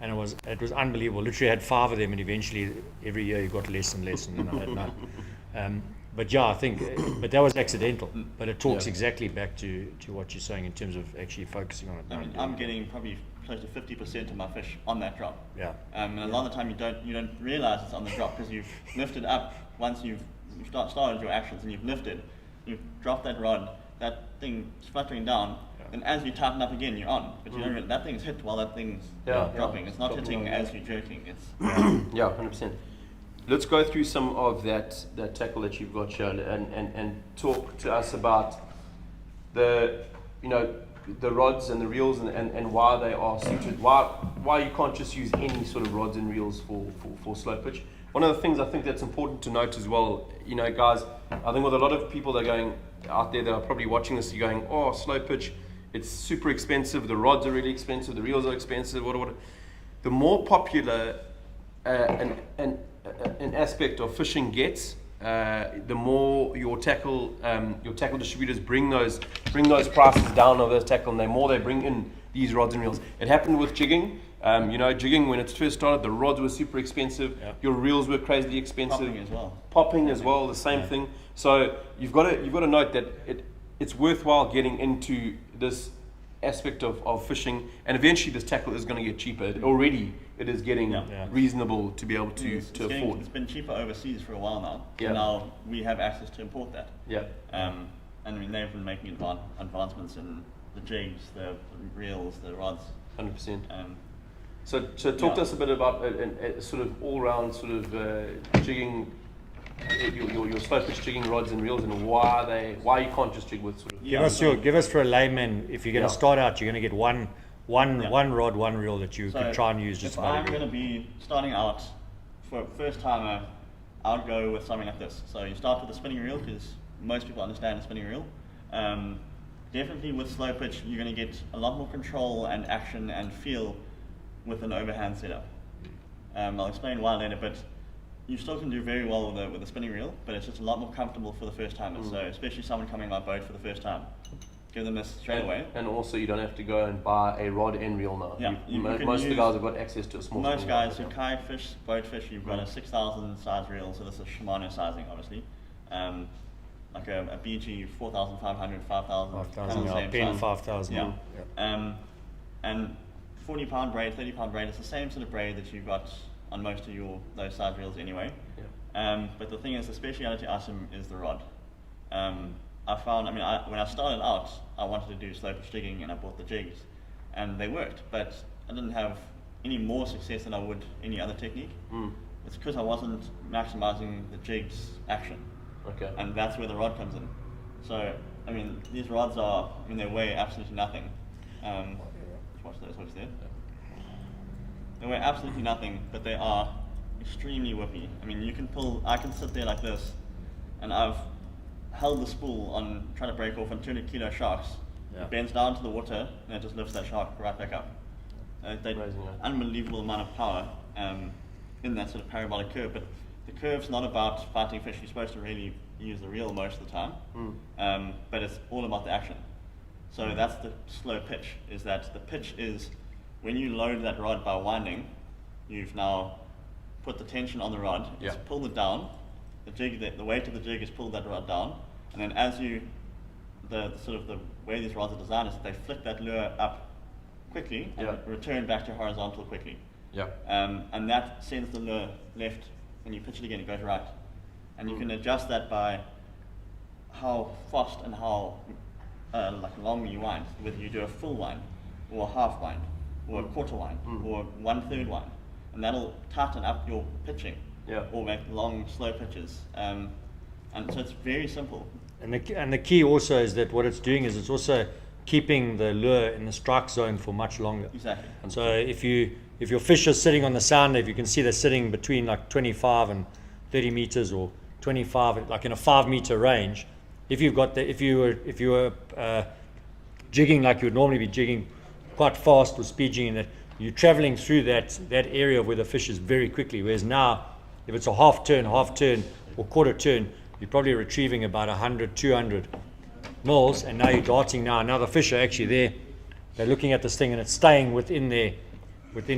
and it was unbelievable. Literally had 5 of them, and eventually every year you got less and less, and then I had none. But yeah, I think, but that was accidental. But it talks exactly back to what you're saying in terms of actually focusing on it. I mean, I'm getting probably close to 50% of my fish on that drop. Yeah. And a lot of the time you don't realize it's on the drop because you've lifted up once you've started your actions and you've lifted, you've dropped that rod, that thing fluttering down, and as you tighten up again, you're on. But you don't realize that thing's hit while that thing's dropping. It's not hitting as you're jerking. It's 100%. Let's go through some of that tackle that you've got here and talk to us about the rods and the reels and why they are suited. Why you can't just use any sort of rods and reels for slow pitch. One of the things I think that's important to note as well, guys, I think with a lot of people that are going out there that are probably watching this, you're going, oh, slow pitch, it's super expensive, the rods are really expensive, the reels are expensive, what. The more popular an aspect of fishing gets, the more your tackle distributors bring those prices down of those tackle, and the more they bring in these rods and reels. It happened with jigging. Jigging when it first started, the rods were super expensive. Yeah. Your reels were crazily expensive. Popping as well, the same thing. So you've got to note that it's worthwhile getting into this aspect of fishing, and eventually this tackle is going to get cheaper. Already it is getting reasonable to be able to afford. It's been cheaper overseas for a while now. Yeah. And now we have access to import that. Yeah. And I mean, they've been making advancements in the jigs, the reels, the rods. 100%. So talk to us a bit about a sort of all-round sort of jigging, your slow pitch jigging rods and reels, and why you can't just jig with sort of. Give us for a layman. If you're going to start out, you're going to get one rod, one reel that you can try and use just about. If I'm going to be starting out for a first timer, I would go with something like this. So you start with a spinning reel because most people understand a spinning reel. Definitely with slow pitch, you're going to get a lot more control and action and feel with an overhand setup. I'll explain why later, but you still can do very well with a spinning reel, but it's just a lot more comfortable for the first timer. So especially someone coming on my boat for the first time, give them this straight away. And also you don't have to go and buy a rod and reel now. Yeah, most of the guys have got access to a small. Most guys who kayak fish, boat fish, you've got a 6,000 size reel, so this is Shimano sizing, obviously. Like a BG 4,500, 5,000. Pin 5,000. Yeah. And 40-pound braid, 30-pound braid, it's the same sort of braid that you've got on most of those size reels anyway. Yeah. But the thing is, the speciality item is the rod. I found, when I started out, I wanted to do slow pitch jigging and I bought the jigs, and they worked, but I didn't have any more success than I would any other technique. It's because I wasn't maximizing the jig's action. Okay. And that's where the rod comes in. So, these rods they weigh absolutely nothing. Watch those hooks there. They weigh absolutely nothing, but they are extremely whippy. I can sit there like this, and I've held the spool on trying to break off on 200 kilo sharks. It bends down to the water, and it just lifts that shark right back up. Unbelievable amount of power in that sort of parabolic curve, but the curve's not about fighting fish. You're supposed to really use the reel most of the time, but it's all about the action. So that's the slow pitch, is that the pitch is when you load that rod by winding, you've now put the tension on the rod, it's pulled it down, the weight of the jig is pulled that rod down, and then as the way these rods are designed is that they flick that lure up quickly and return back to horizontal quickly. Yeah. And that sends the lure left. When you pitch it again, it goes right. And you can adjust that by how fast and how long you wind, whether you do a full wind, or a half wind, or a quarter wind, or 1/3 wind. And that'll tighten up your pitching, or make long, slow pitches. And so it's very simple. And the key also is that what it's doing is it's also keeping the lure in the strike zone for much longer. Exactly. And so if your fish are sitting on the sounder, if you can see they're sitting between like 25 and 30 meters, or 25, like in a 5 meter range, if you were jigging like you would normally be jigging quite fast with speed jigging, that you're traveling through that area where the fish is very quickly. Whereas now, if it's a half turn, or quarter turn, you're probably retrieving about 100, 200 mils, and now you're darting now the fish are actually there. They're looking at this thing, and it's staying within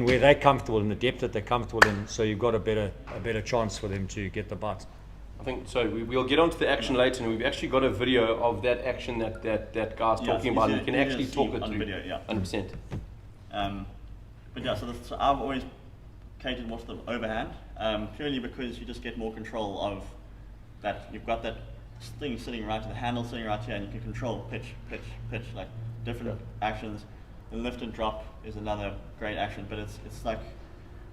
where they're comfortable, in the depth that they're comfortable in, so you've got a better chance for them to get the bite. I think so. We'll get onto the action later, and we've actually got a video of that action that guy's talking about. And we can actually talk it through. Video, yeah. 100%. But yeah, so I've always catered more to the overhand, purely because you just get more control of that. You've got that thing sitting right to the handle sitting right here, and you can control pitch, like different actions. The lift and drop is another great action, but it's like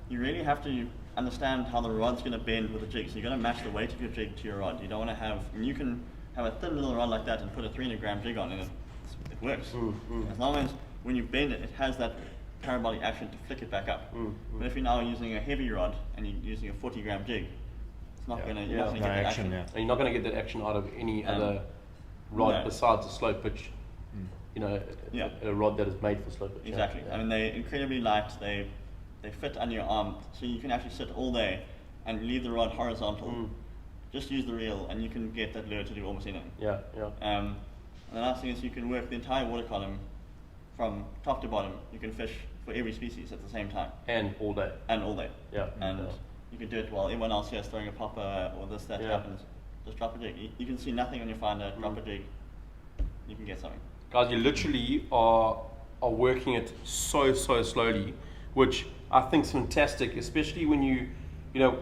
you really have to understand how the rod's going to bend with the jig. So you're going to match the weight of your jig to your rod. You don't want to have, and you can have a thin little rod like that and put a 300 gram jig on, and it works. As long as when you bend it, it has that parabolic action to flick it back up. But if you're now using a heavy rod and you're using a 40 gram jig, it's not going to, you're not going to get that action. And you're not going to get that action out of any other rod besides a slow pitch. You know, a rod that is made for slow pitch. Exactly. I mean, they're incredibly light. They fit under your arm, so you can actually sit all day and leave the rod horizontal. Just use the reel, and you can get that lure to do almost anything. And the last thing is you can work the entire water column from top to bottom. You can fish for every species at the same time. And all day. And you can do it while everyone else here is throwing a popper or that happens. Just drop a jig. You can see nothing on your finder. Drop a jig. You can get something. Guys, you literally are working it so slowly, which I think is fantastic, especially when you know,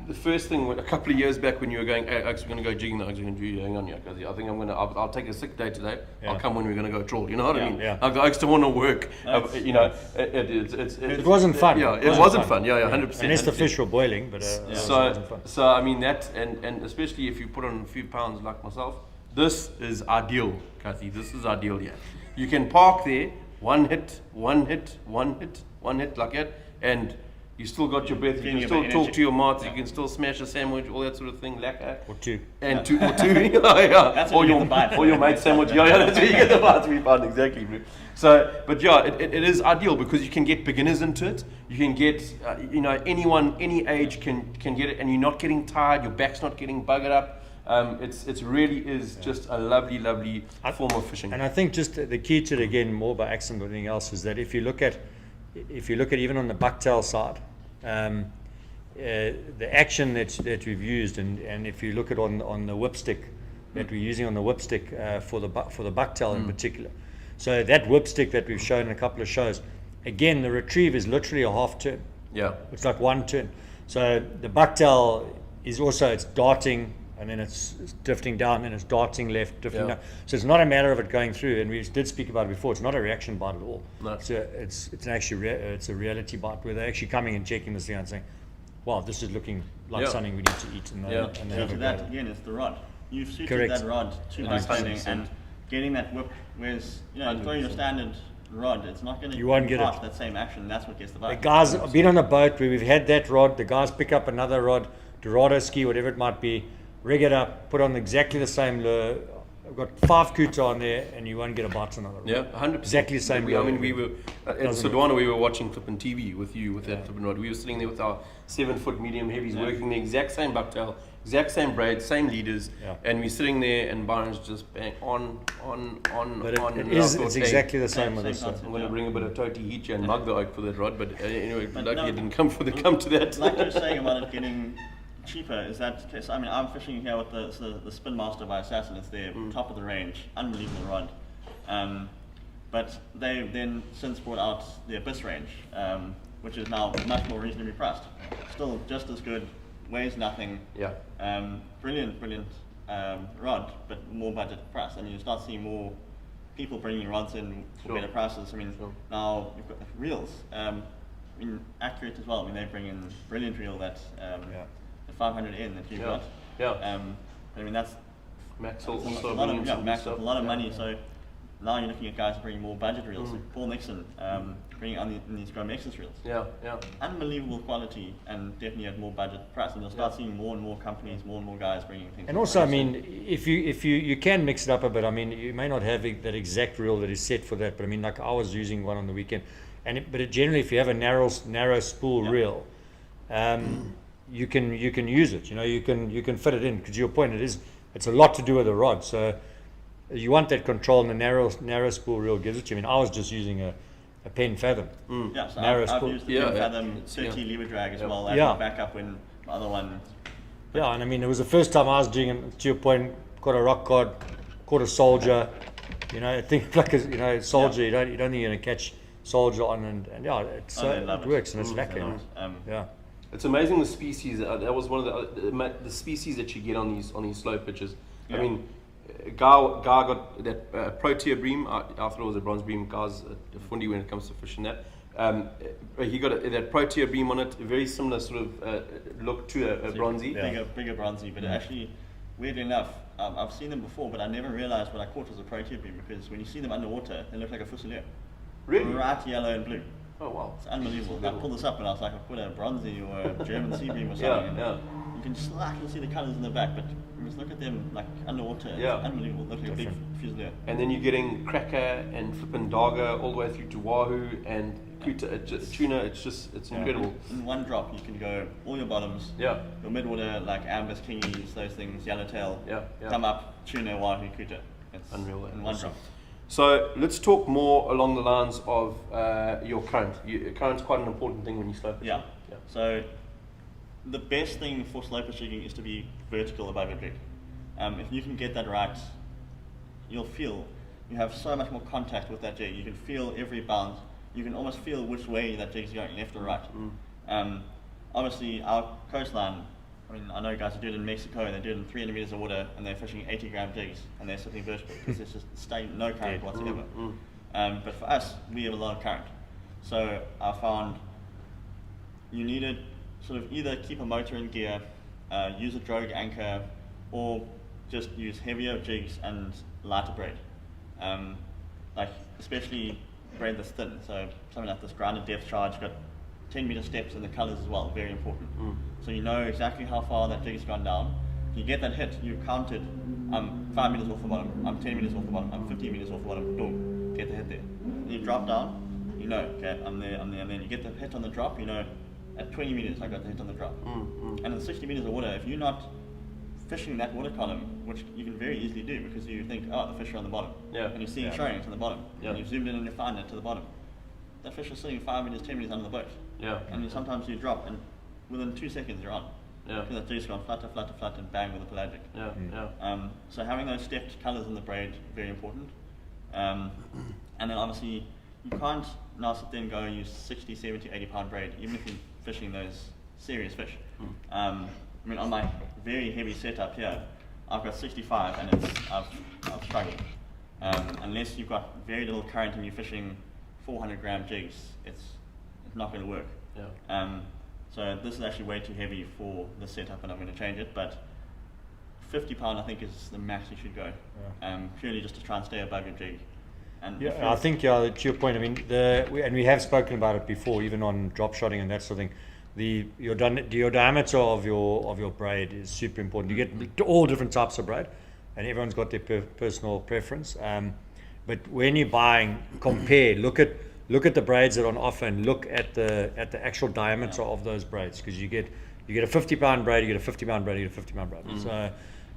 the first thing a couple of years back when you were going, hey, Oaks, we're going to go jigging, Oaks, we're going to do, hang on here, because I think I'll take a sick day today. I'll come when we're going to go trawl. You know what I mean? Oaks don't want to work. You know, it wasn't fun. Yeah, it wasn't fun. Yeah, 100%. Unless the fish were boiling, but it wasn't fun. So I mean that, and especially if you put on a few pounds like myself, this is ideal, Kathy. This is ideal here. You can park there, one hit like that, and you still got your breath. You can still talk to your mates. You can still smash a sandwich, all that sort of thing, lacquer. Or two. And two. That's or your mate's sandwich. That's where you get the bites we found, exactly, bro. So, but yeah, it is ideal because you can get beginners into it. You can get, anyone, any age can get it, and you're not getting tired. Your back's not getting buggered up. It really is just a lovely form of fishing. And I think just the key to it, again, more by accident than anything else, is that if you look at even on the bucktail side, the action that we've used, and if you look at on the whipstick that we're using on the whipstick for the bucktail in particular, so that whipstick that we've shown in a couple of shows, again, the retrieve is literally a half turn. Yeah, it's like one turn. So the bucktail is also, it's darting, and then it's drifting down, and it's darting left, drifting down. So it's not a matter of it going through, and we did speak about it before. It's not a reaction bite at all. No. It's a reality bite where they're actually coming and checking this thing and saying, "Wow, this is looking like something we need to eat." And to that again, it's the rod. You've suited that rod to this training, and getting that whip. Whereas throwing your standard rod, it's not going to impart that same action. That's what gets the bite. The guys have been on a boat where we've had that rod. The guys pick up another rod, Dorado ski, whatever it might be. Rig it up, put on exactly the same lure. I've got 5 kuta on there, and you won't get a bite on another. Yeah, 100%. Exactly the same lure. I mean, we were at Sodwana. We were watching Flippin' TV with you with that Flippin' rod. We were sitting there with our 7-foot medium heavies, working the exact same bucktail, exact same braid, same leaders, and we're sitting there, and Byron's just bang on. But it's exactly the same with this. I'm going to bring a bit of Toti Heat and mug the oak for that rod, but anyway, luckily it didn't come to that. Like you were saying about it getting cheaper, is that case? I mean, I'm fishing here with the Spin Master by Assassin. It's their top of the range, unbelievable rod. But they've then since brought out the Abyss range, which is now much more reasonably priced. Still just as good, weighs nothing. Yeah. Brilliant rod, but more budget price. I mean, you start seeing more people bringing rods in for better prices. I mean, now you've got the reels. I mean, accurate as well. I mean, they bring in brilliant reel that. The 500N that you've got. I mean, that's Maxwell also a lot of money. So now you're looking at guys bringing more budget reels. Like Paul Nixon bringing on these Gromexus reels. Unbelievable quality, and definitely at more budget price. And you'll start seeing more and more companies, more and more guys bringing things. And also, I mean, if you can mix it up a bit. I mean, you may not have that exact reel that is set for that, but I mean, like I was using one on the weekend, but generally, if you have a narrow spool reel. you can use it. You can fit it in. Because to your point, it's a lot to do with the rod. So you want that control, and the narrow spool reel gives it to you. I mean, I was just using a Penn Fathom. Yeah, so Narrow I've spool. used the Penn Fathom 30 lever drag as well as Yeah. a backup when the other one. Yeah, and I mean, it was the first time I was doing it. To your point, caught a rock cod, caught a soldier. I think like soldier. You don't think you're gonna catch soldier on, and yeah, it works and it's lekker. Yeah. It's amazing the species. That was one of the species that you get on these slow pitches. I mean, Guy got that Protea bream. I thought it was a bronze bream. Guy's a fundy when it comes to fishing that. He got that Protea bream on it. A very similar sort of look to a bronzy. Bigger bronzy, but actually, weirdly enough, I've seen them before, but I never realized what I caught was a Protea bream, because when you see them underwater, they look like a fusilier. Really? Bright yellow and blue. Oh wow. It's unbelievable. I pulled this up and I was like, I put a bronzy or a German sea bream or something. Yeah. You can slightly see the colours in the back, but you just look at them like underwater. It's unbelievable. Look like a big fusilier. And then you're getting cracker and flippin' darga all the way through to wahoo and kuta, tuna. It's incredible. In one drop, you can go all your bottoms. Yeah. Your midwater, like ambas, kingies, those things, yellowtail. Yeah. Come up, tuna, wahoo, kuta. It's unreal. In one drop. So let's talk more along the lines of your current. Current's quite an important thing when you slow fish. Yeah. So the best thing for slow fish jigging is to be vertical above your jig. If you can get that right, you'll feel you have so much more contact with that jig. You can feel every bounce. You can almost feel which way that jig's going, left or right. Obviously, our coastline. I mean, I know guys who do it in Mexico and they do it in 300 meters of water and they're fishing 80-gram jigs and they're sitting vertical because there's just no current whatsoever. But for us, we have a lot of current. So I found you need to sort of either keep a motor in gear, use a drogue anchor, or just use heavier jigs and lighter braid. Like especially braid that's thin. So something like this grounded depth charge, got 10 meter steps and the colors as well, very important. So you know exactly how far that jig has gone down. If you get that hit, you counted, I'm 5 meters off the bottom, I'm 10 meters off the bottom, I'm 15 meters off the bottom, boom, get the hit there. Then you drop down, you know, okay, I'm there, and then you get the hit on the drop, you know, at 20 meters I got the hit on the drop. And in 60 meters of water, if you're not fishing that water column, which you can very easily do because you think, oh, the fish are on the bottom. And you see it showing, it's on the bottom. And you've zoomed in and you find it to the bottom. That fish is sitting 5 meters, 10 meters under the boat. And sometimes you drop and within 2 seconds you're on. Because that jig's gone flutter, flutter, flutter, and bang with a pelagic. So having those stepped colours in the braid, very important. And then obviously, you can't now sit there and go and use 60, 70, 80 pound braid, even if you're fishing those serious fish. I mean, on my very heavy setup here, I've got 65 and I've struggled. Unless you've got very little current and you're fishing 400-gram jigs, it's not going to work. So this is actually way too heavy for the setup and I'm going to change it, but 50 pound I think is the max you should go, purely just to try and stay above your jig. And I think to your point, I mean, and we have spoken about it before, even on drop shotting and that sort of thing. Your diameter of your braid is super important. You get all different types of braid, and everyone's got their personal preference. But when you're buying, compare, look at the braids that are on offer, and look at the actual diameter of those braids, because you get a 50 pound braid, you get a 50 pound braid, you get a 50 pound braid. So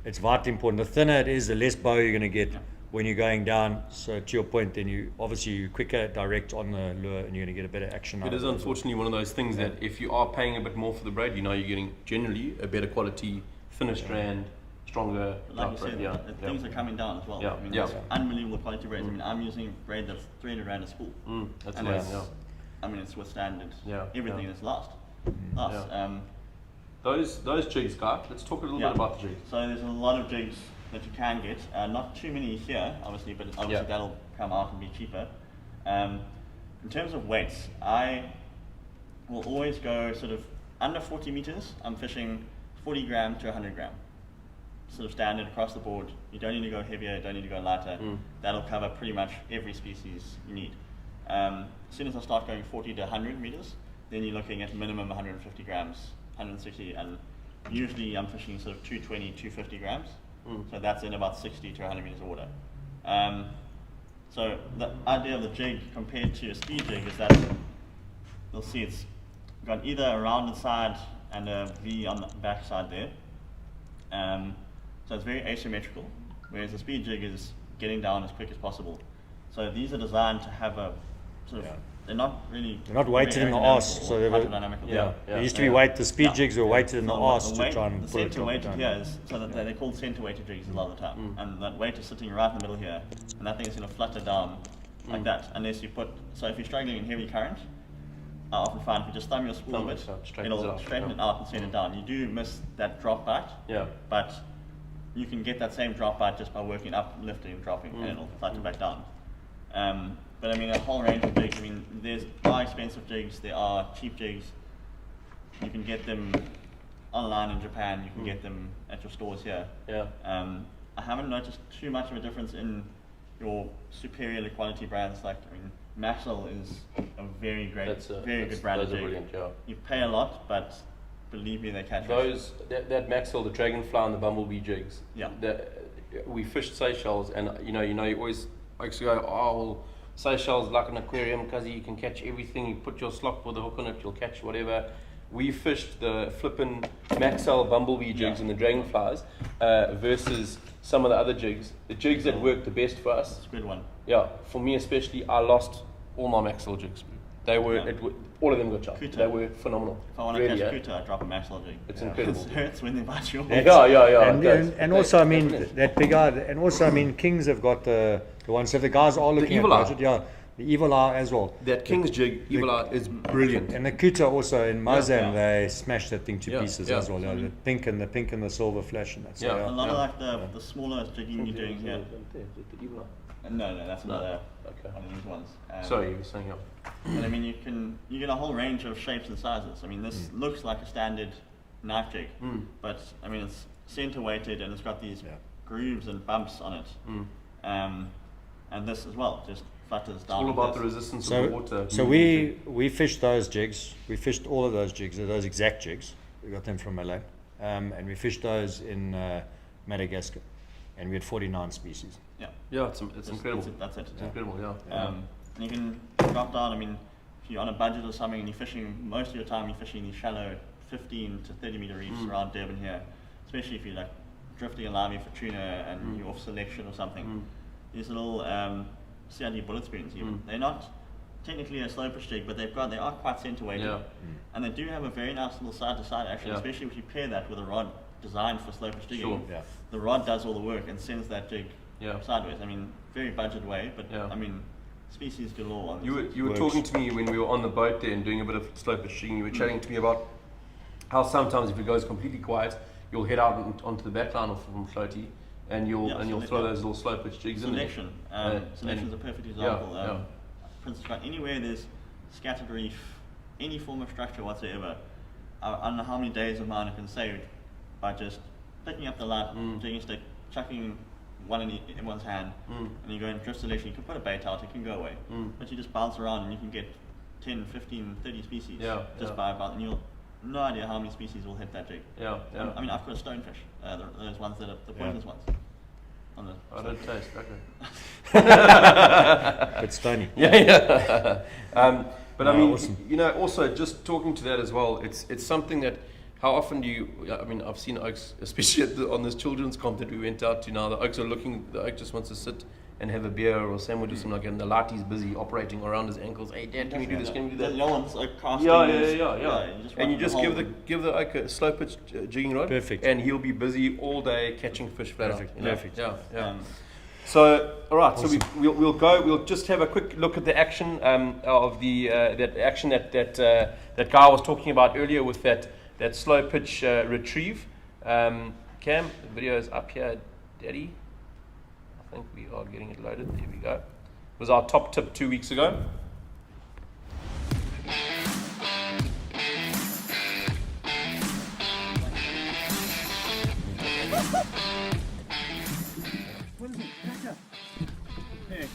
it's vitally important. The thinner it is, the less bow you're going to get when you're going down. So to your point, then you're quicker direct on the lure and you're going to get a better action. It is unfortunately one of those things that if you are paying a bit more for the braid, you know you're getting generally a better quality, thinner strand, stronger. Like you said, things are coming down as well. I mean, it's unbelievable quality braids. I mean, I'm using braid that's 300 rand a spool. That's and amazing. I mean, it's withstanded everything that's lost. Those jigs, Guy, let's talk a little bit about the jigs. So there's a lot of jigs that you can get. Not too many here, obviously, but obviously that'll come out and be cheaper. In terms of weights, I will always go sort of under 40 meters. I'm fishing 40 gram to 100 gram. Sort of standard across the board. You don't need to go heavier, you don't need to go lighter. That'll cover pretty much every species you need. As soon as I start going 40 to 100 meters, then you're looking at minimum 150 grams, 160, and usually I'm fishing sort of 220, 250 grams. So that's in about 60 to 100 meters of water. So the idea of the jig compared to a speed jig is that you'll see it's got either a rounded side and a V on the back side there. So it's very asymmetrical, whereas the speed jig is getting down as quick as possible. So these are designed to have a sort of, they're not weighted in the arse, so they were, There used to be the speed jigs were weighted in the arse to try and pull it center weighted down. here is, so that they're called center weighted jigs a lot of the time, and that weight is sitting right in the middle here, and that thing is going to flutter down like that, unless you put, so if you're struggling in heavy current, I often find if you just thumb your spool a bit, it'll straighten it out and send it down. You do miss that drop bite, but you can get that same drop bite just by working up, lifting, dropping, and it'll flutter back down. But I mean, a whole range of jigs. I mean, there are expensive jigs, there are cheap jigs. You can get them online in Japan, you can get them at your stores here. I haven't noticed too much of a difference in your superior quality brands. Like, I mean, Maxwell is a very great, very good brand of jig. You pay a lot, but believe me, they catch those. That Maxwell, the Dragonfly, and the Bumblebee jigs. We fished Seychelles, and you always go, oh well, Seychelles is like an aquarium because you can catch everything. You put your slop with a hook on it, you'll catch whatever. We fished the flippin' Maxwell Bumblebee jigs and the Dragonflies versus some of the other jigs. The jigs that worked the best for us. It's a good one. Yeah, for me especially, I lost all my Maxwell jigs. They were, all of them got chopped. They were phenomenal. If I want to catch Kuta, I drop a Maxwell jig. It's incredible. It hurts when they bite you. And also, I mean, that big eye, and also, I mean, Kings have got the ones, so if the guys are looking Evil at budget, the Evil Eye as well. That King's jig, Evil Eye, is brilliant. And the Kuta also in Mozambique, they smashed that thing to pieces as well. The pink and the silver flash and that. So, a lot of like the smaller jigging you're doing here. No, that's another one of these ones. Sorry, you were saying And I mean, you get a whole range of shapes and sizes. I mean, this looks like a standard knife jig, but I mean, it's center weighted and it's got these grooves and bumps on it. And this as well just flutters down. It's all about the resistance of the water. So we fished those jigs. We fished all of those jigs, those exact jigs. We got them from Malay, and we fished those in Madagascar, and we had 49 species. It's incredible. That's it. It's incredible. And you can drop down. I mean, if you're on a budget or something and you're fishing, most of your time you're fishing these shallow 15 to 30 meter reefs around Durban here, especially if you're like drifting a limey for tuna and you're off selection or something. These little CID bullet spoons, even they're not technically a slow pitch jig, but they are quite center weighted, and they do have a very nice little side to side action, especially if you pair that with a rod designed for slow pitch jigging. The rod does all the work and sends that jig sideways. I mean, very budget way, but I mean, species galore. You were talking to me when we were on the boat there and doing a bit of slow pitch jigging. You were chatting to me about how sometimes if it goes completely quiet, you'll head out onto the back line from floaty. And you'll throw those little slow pitch jigs in there. Selection is a perfect example. Princess Right, anywhere there's scattered reef, any form of structure whatsoever, I don't know how many days of mine I can save by just picking up the light jigging stick, chucking one in everyone's hand, and you go in drift selection. You can put a bait out, it can go away, but you just bounce around and you can get 10, 15, 30 species just by about, and you'll no idea how many species will hit that jig. I mean, I've got a stonefish, those ones that are the poisonous ones. I don't taste, okay. It's stony. But I mean, awesome. Also just talking to that as well, it's something that, how often do you, I mean, I've seen oaks, especially on this children's comp that we went out to now, the oak just wants to sit and have a beer or a sandwich or something like that, and the lattie's busy operating around his ankles. Hey Dad, can we do this? Can we do that? No one's like casting. And you just give the oak a slow pitch jigging rod. Perfect. And he'll be busy all day catching fish flat out. Perfect. So all right, awesome. So we'll go. We'll just have a quick look at the action of the that action that Guy was talking about earlier with that slow pitch retrieve. Cam, the video is up here, Daddy. I think we are getting it loaded. There we go. It was our top tip 2 weeks ago.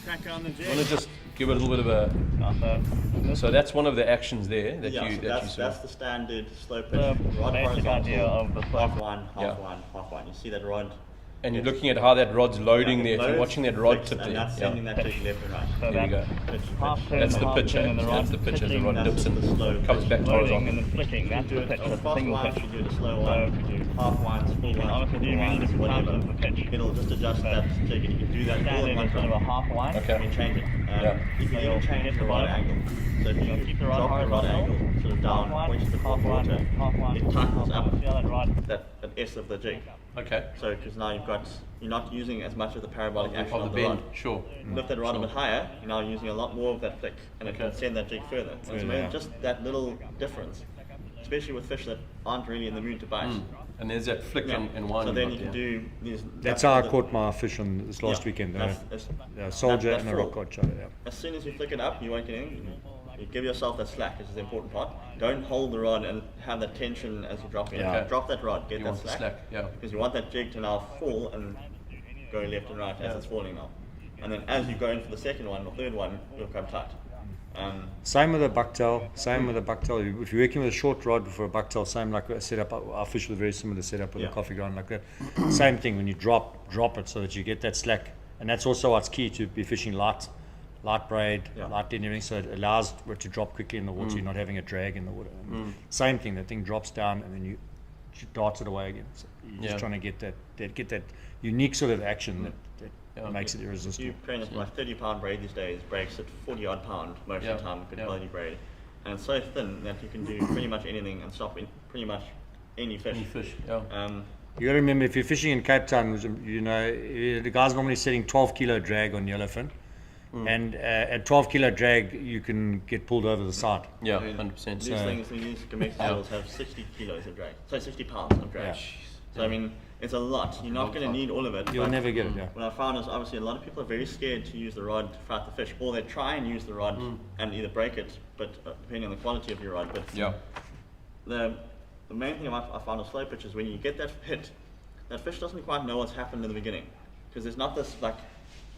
Cracker on the jig. I want to just give it a little bit of a. So that's one of the actions there that you saw. That's the standard slow pitch rod horizontal. Half one, half one. You see that rod And you're looking at how that rod's loading there. If you're Loads, watching that rod flicks, tip and there. that's sending that jig left and right. So There you go. Pitch, half pitch. turn, That's the half pitch, turn and the rod that's the pitch as the pitching, rod that's dips just the slow and comes pitch. back loading horizontal. and then flicking. That's the pitch. A That's the fast single wind, pitch. you do it a slow So wind, if you half winds, full you can winds, obviously do full many winds, different types whatever. of the pitch. It'll just adjust that jig, and you can do that all Stand in in one a sort of a time. half wind. Okay. You change it. Yeah. You can So even you'll change get the the rod rod. angle. So if you Keep the rod drop the rod horizontal, angle sort of down, points to the half wind, water, half wind, it tightens up See how that rod? that S of the jig. Okay. So because now you're not using as much of the parabolic action Of of the the bend, rod. sure. Lift that rod a Sure. bit higher, you're now using a lot more of that flick, and it can Okay. send that jig further. And so Further, yeah. just that little difference, especially with fish that aren't really in the mood to bite. And there's that flick Yeah. and wind. So then rod you can there. do these. That's how I caught my fish on this last Yeah, weekend. that's- Soldier that and a fall. rock cod char, yeah. As soon as you flick it up, you won't get anything. You give yourself that slack, which is the important part. Don't hold the rod and have that tension as you drop in. Yeah. Okay. Drop that rod, get You that want the slack. slack, yeah. Because you want that jig to now fall and go left and right as Yeah. it's falling now. And then as you go in for the second one or third one, you'll come tight. Same with a bucktail. Same with a bucktail. If you're working with a short rod for a bucktail, same like a setup. Our fish with a very similar setup with Yeah. a coffee ground like that. Same thing. When you drop it so that you get that slack, and that's also what's key to be fishing light braid, Yeah. light and everything. So it allows it to drop quickly in the water. You're not having a drag in the water. And same thing. That thing drops down and then you dart it away again. So you're Yeah. just trying to get that unique sort of action that Yeah. makes it You irresistible. train it like 30-pound braid these days, breaks at 40 odd pound most Yeah. of the time, good Yeah. quality braid. And it's so thin that you can do pretty much anything and stop in pretty much any fish. Any fish, yeah. You got to remember, if you're fishing in Cape Town, the guy's normally setting 12 kilo drag on yellowfin, and at 12 kilo drag, you can get pulled over the side. Yeah, 100%. These things, these commercials have 60 kilos of drag, so 60 pounds of drag. Yeah. So I mean, it's a lot. You're not going to need all of it. You'll but never get it. Yeah. What I found is obviously a lot of people are very scared to use the rod to fight the fish, or they try and use the rod and either break it, but depending on the quality of your rod. But Yeah. the main thing I found with slow pitch is when you get that hit, that fish doesn't quite know what's happened in the beginning, because there's not this like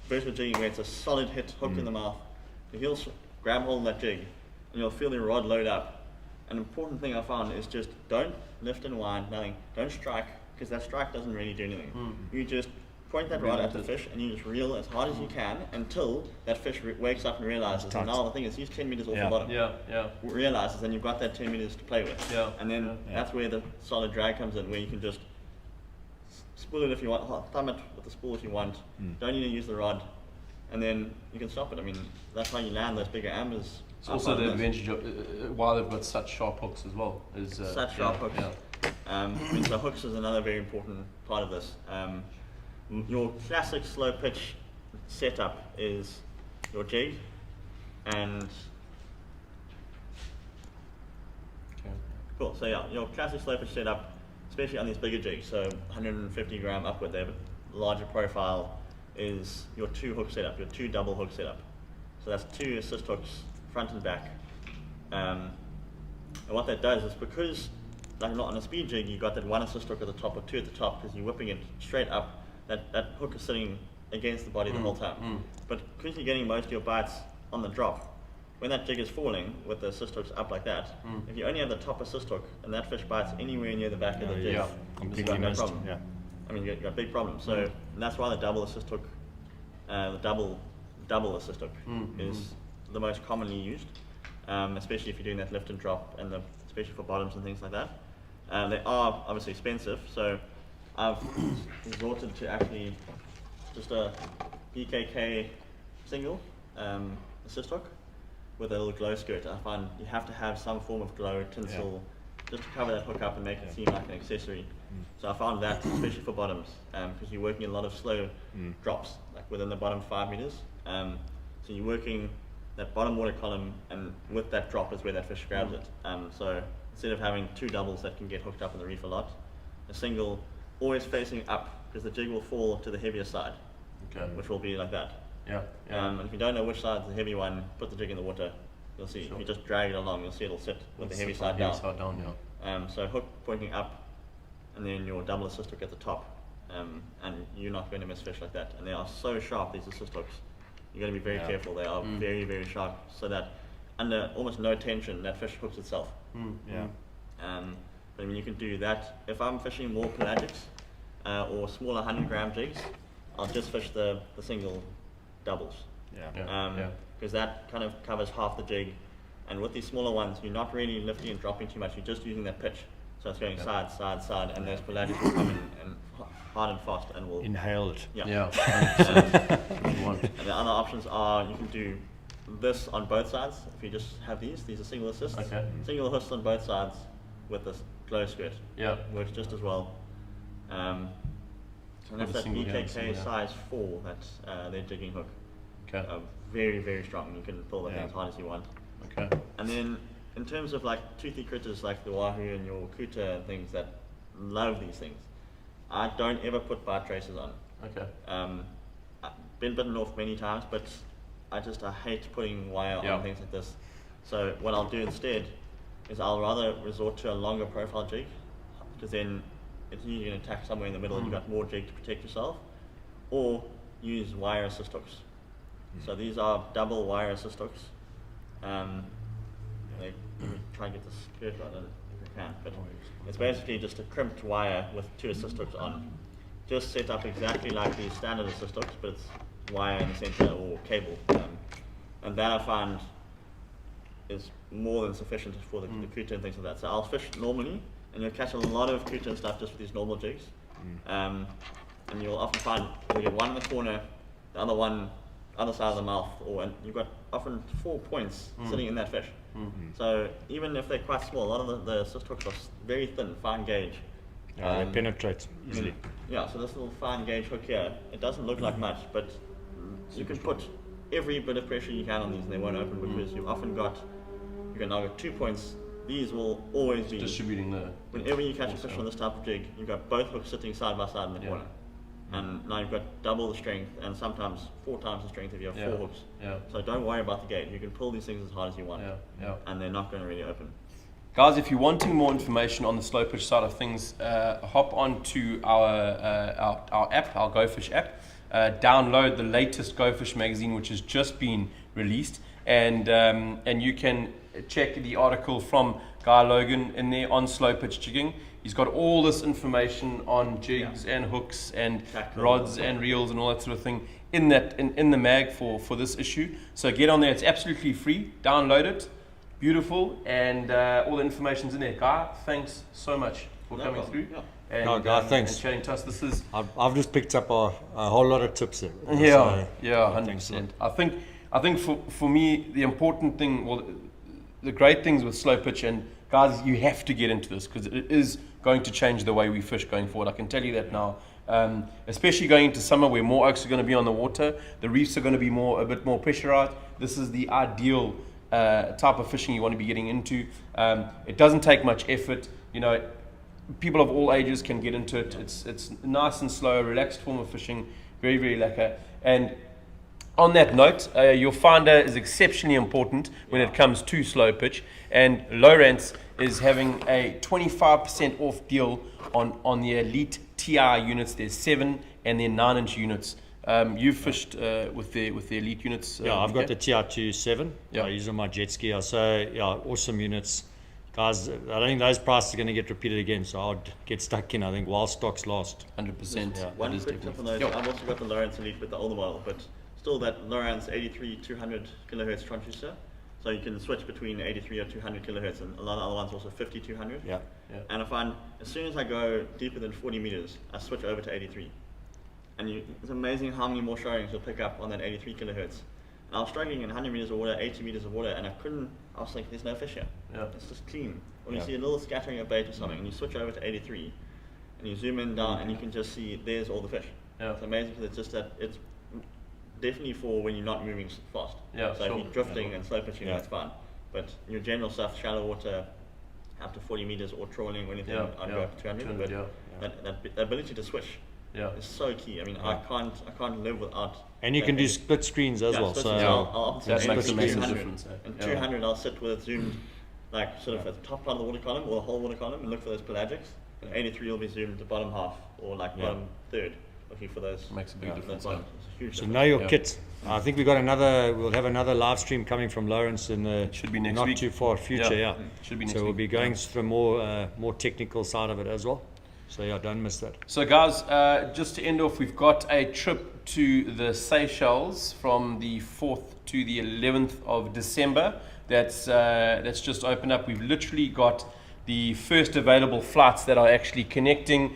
vertical jigging where it's a solid hit hooked in the mouth. He'll grab hold of that jig, and you'll feel the rod load up. An important thing I found is just don't lift and wind, nothing. Don't strike, because that strike doesn't really do anything. You just point that rod at the fish and you just reel as hard as you can until that fish wakes up and realizes. tight. And now the thing is, he's 10 meters off Yeah. the bottom. Yeah. Realizes, and you've got that 10 meters to play with. Yeah. And then that's where the solid drag comes in, where you can just spool it if you want, thumb it with the spool if you want. Don't need to use the rod, and then you can stop it. I mean, that's how you land those bigger ambers. It's also the advantage of why they've got such sharp hooks as well. Is Such sharp hooks. Yeah. I mean, so hooks is another very important part of this. Your classic slow pitch setup is your jig and Okay. cool. So yeah, your classic slow pitch setup, especially on these bigger jigs, so 150 gram upward, they have a larger profile, is your 2 hook setup, your 2 double hook setup. So that's 2 assist hooks, front and back. And what that does is, because like not on a speed jig, you got that 1 assist hook at the top or 2 at the top, because you're whipping it straight up. That hook is sitting against the body the whole time. But because you're getting most of your bites on the drop, when that jig is falling with the assist hooks up like that, if you only have the top assist hook and that fish bites anywhere near the back of the jig, yeah. you've Completely got no missed. problem. Yeah. I mean, you've got a big problem. So and that's why the double assist hook, the double assist hook is the most commonly used, especially if you're doing that lift and drop, and especially for bottoms and things like that. They are obviously expensive, so I've resorted to actually just a BKK single assist hook with a little glow skirt. I find you have to have some form of glow tinsel just to cover that hook up and make it seem like an accessory. So I found that, especially for bottoms, because you're working a lot of slow drops, like within the bottom 5 meters. So you're working that bottom water column, and with that drop is where that fish grabs it. So instead of having 2 doubles that can get hooked up in the reef a lot, a single always facing up, because the jig will fall to the heavier side, Okay. which will be like that. Yeah. And if you don't know which side is the heavy one, put the jig in the water. You'll see. Sure. If you just drag it along, you'll see it'll sit with the heavy Sit side on down. Heavy side down, yeah. So hook pointing up, and then your double assist hook at the top, and you're not going to miss fish like that. And they are so sharp, these assist hooks. You're going to be very careful. They are very, very sharp, so that under almost no tension, that fish hooks itself. Yeah. But I mean, you can do that. If I'm fishing more pelagics, or smaller 100-gram jigs, I'll just fish the single doubles. Because that kind of covers half the jig. And with these smaller ones, you're not really lifting and dropping too much, you're just using that pitch. So it's going side, side, side, and those pelagics will come in and hard and fast and will inhale it. And the other options are you can do this on both sides. If you just have these are single assists. Single assists on both sides with this glow skirt. Works just as well. And that's that BKK size 4, that's their jigging hook. Very, very strong. You can pull that thing as hard as you want. And then in terms of like toothy critters like the wahoo and your kuta and things that love these things, I don't ever put bite traces on. I've been bitten off many times, but I hate putting wire on things like this. So what I'll do instead is I'll rather resort to a longer profile jig, because then it's usually going to attack somewhere in the middle and you've got more jig to protect yourself, or use wire assist hooks. So these are double wire assist hooks. Let me try and get the skirt right if I can, but it's basically just a crimped wire with 2 assist hooks on. Just set up exactly like the standard assist hooks, but it's wire in the center or cable. And that I find is more than sufficient for the kuta and things like that. So I'll fish normally, and you'll catch a lot of kuta and stuff just with these normal jigs. And you'll often find you'll get one in the corner, the other one other side of the mouth, and you've got often 4 points sitting in that fish. So even if they're quite small, a lot of the assist hooks are very thin, fine gauge. They penetrate easily. So this little fine gauge hook here, it doesn't look like much, but you can put every bit of pressure you can on these and they won't open, because you've often got, you can now get 2 points. These will always be distributing whenever you catch a fish on this type of jig, you've got both hooks sitting side by side in the corner. And now you've got double the strength, and sometimes 4 times the strength if you have 4 hooks. So don't worry about the gate. You can pull these things as hard as you want, and they're not going to really open. Guys, if you're wanting more information on the slow pitch side of things, hop on to our app, our Go Fish app. Download the latest Go Fish magazine, which has just been released, and you can check the article from Guy Logan in there on slow pitch jigging. He's got all this information on jigs and hooks and rods and reels and all that sort of thing in the mag for this issue. So get on there. It's absolutely free. Download it. Beautiful, and all the information's in there. Guy, thanks so much for coming through. And, Guy, thanks. And chatting to us. This is. I've just picked up a whole lot of tips there. 100%. I think for me the important thing, the great things with slow pitch, and guys, you have to get into this because it is going to change the way we fish going forward. I can tell you that now. Especially going into summer where more oaks are going to be on the water, the reefs are going to be a bit more pressurized. This is the ideal type of fishing you want to be getting into. It doesn't take much effort. People of all ages can get into it. It's nice and slow, relaxed form of fishing, very, very lekker. And on that note, your finder is exceptionally important when it comes to slow pitch. And Lowrance is having a 25% off deal on the Elite TI units. There's 7 and their 9-inch units. You've fished with the Elite units. I've got the TR2 7. I use on my jet ski. So awesome units. Guys, I don't think those prices are going to get repeated again, so I'll get stuck in, I think, while stocks last. 100%. One quick tip on those. I've also got the Lowrance Elite with the older model, but still that Lowrance 83 200 kilohertz transducer. So you can switch between 83 or 200 kilohertz, and a lot of other ones also 50 200. And I find as soon as I go deeper than 40 meters, I switch over to 83. And it's amazing how many more showings you'll pick up on that 83 kilohertz. And I was struggling in 100 meters of water, 80 meters of water, and I was like, there's no fish here. It's just clean. When you see a little scattering of bait or something, and you switch over to 83, and you zoom in down, and you can just see there's all the fish. It's amazing because it's just that it's definitely for when you're not moving fast. So if you're drifting and slow pitching, that's fine. But your general stuff, shallow water, up to 40 meters or trawling or anything, I'd go up to 200. But that ability to switch is so key. I mean, I can't live without. And you can do split screens as well. So I'll that makes a massive 200, difference. And 200, I'll sit with it zoomed, like sort of at the top part of the water column or the whole water column, and look for those pelagics. And 83 will be zoomed to bottom half or like bottom third, looking for those. Makes a big difference. It's a huge So difference. know your kit. I think we'll have another live stream coming from Lawrence in the should be next not week. too far future. Should be next so we'll week. be going through more technical side of it as well. So yeah, don't miss that. So guys, just to end off, we've got a trip to the Seychelles from the 4th to the 11th of December. That's just opened up. We've literally got the first available flights that are actually connecting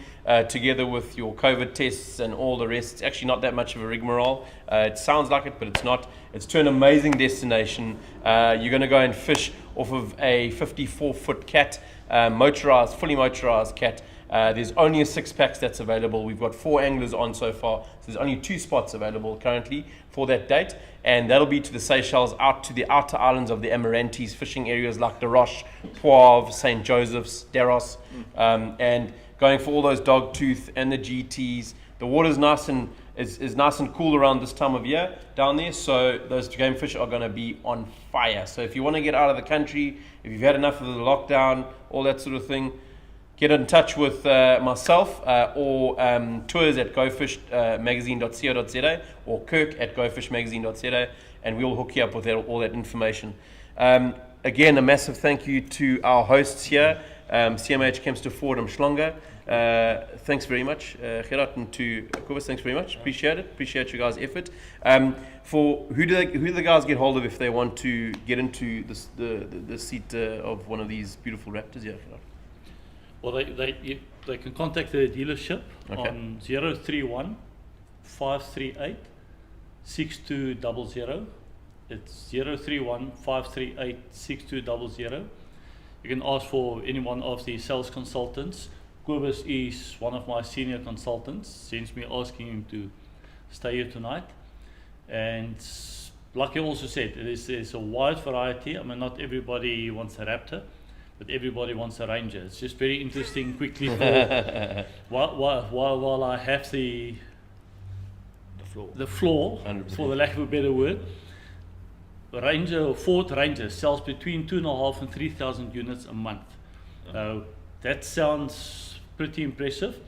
together with your COVID tests and all the rest. It's actually not that much of a rigmarole. It sounds like it, but it's not. It's to an amazing destination. You're going to go and fish off of a 54-foot cat, fully motorized cat. There's only a 6-pack that's available. We've got 4 anglers on so far. So there's only 2 spots available currently for that date. And that'll be to the Seychelles, out to the outer islands of the Amarantes, fishing areas like De Roche, Poivre, St. Joseph's, Deros, and going for all those dogtooth and the GTs. The water's nice and is nice and cool around this time of year down there. So those game fish are going to be on fire. So if you want to get out of the country, if you've had enough of the lockdown, all that sort of thing, get in touch with myself or tours at gofishmagazine.co.za or Kirk at gofishmagazine.co.za, and we'll hook you up with all that information. Again, a massive thank you to our hosts here, CMH Kempster Ford and Schlonga. Thanks very much, Gerard, and to Kobus, thanks very much. Appreciate it. Appreciate you guys' effort. For who do the guys get hold of if they want to get into the seat of one of these beautiful Raptors? Yeah, Gerard. Well, they can contact the dealership on 031 538 6200. It's 031 538 6200. You can ask for any one of the sales consultants. Kobus is one of my senior consultants, since me asking him to stay here tonight. And like you also said, there's a wide variety. I mean, not everybody wants a Raptor, but everybody wants a Ranger. It's just very interesting. Quickly, while I have the floor, 100%. For the lack of a better word, Ford Ranger sells between 2,500 and 3,000 units a month. That sounds pretty impressive.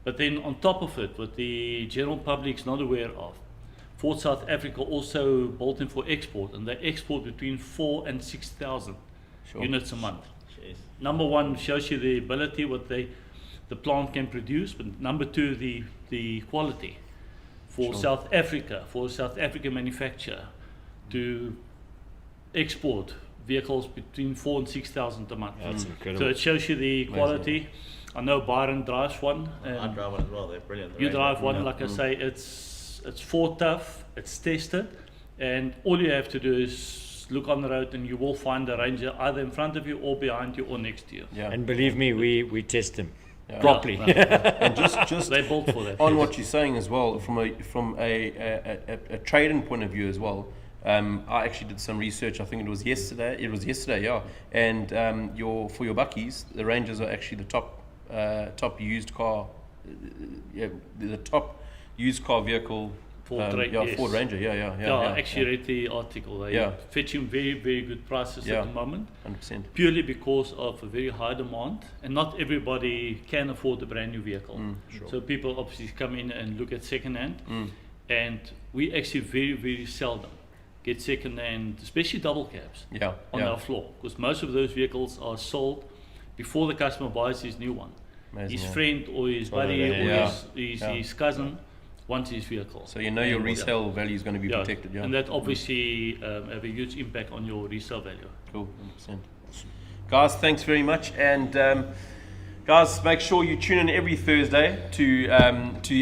But then on top of it, what the general public's not aware of, Ford South Africa also built in for export, and they export between 4,000 and 6,000 units a month. Jeez. Number one, shows you the ability what the plant can produce, but number two, the quality for South Africa, for South African manufacturer to export vehicles between 4,000 and 6,000 a month. That's incredible. So it shows you the quality. I know Byron drives one. I drive one as well. They're brilliant. You drive one, like I say, it's Ford tough, it's tested, and all you have to do is look on the road and you will find a Ranger either in front of you or behind you or next to you. Yeah. And believe me, we test them properly. And just they built for that. On what you're saying as well, from a trading point of view as well. I actually did some research. I think it was yesterday. Yeah. And for your buckies, the Rangers are actually the top used car, the top used car vehicle. Ford Ranger. I actually read the article. They fetching very, very good prices at the moment. 100%. Purely because of a very high demand, and not everybody can afford a brand new vehicle. So people obviously come in and look at second hand, and we actually very, very seldom get second hand, especially double cabs, on our floor, because most of those vehicles are sold before the customer buys his new one. Amazing, his friend or his buddy or his cousin wants his vehicle. So you know your resale value is going to be protected. And that obviously have a huge impact on your resale value. Cool, 100%. Guys, thanks very much. And guys, make sure you tune in every Thursday to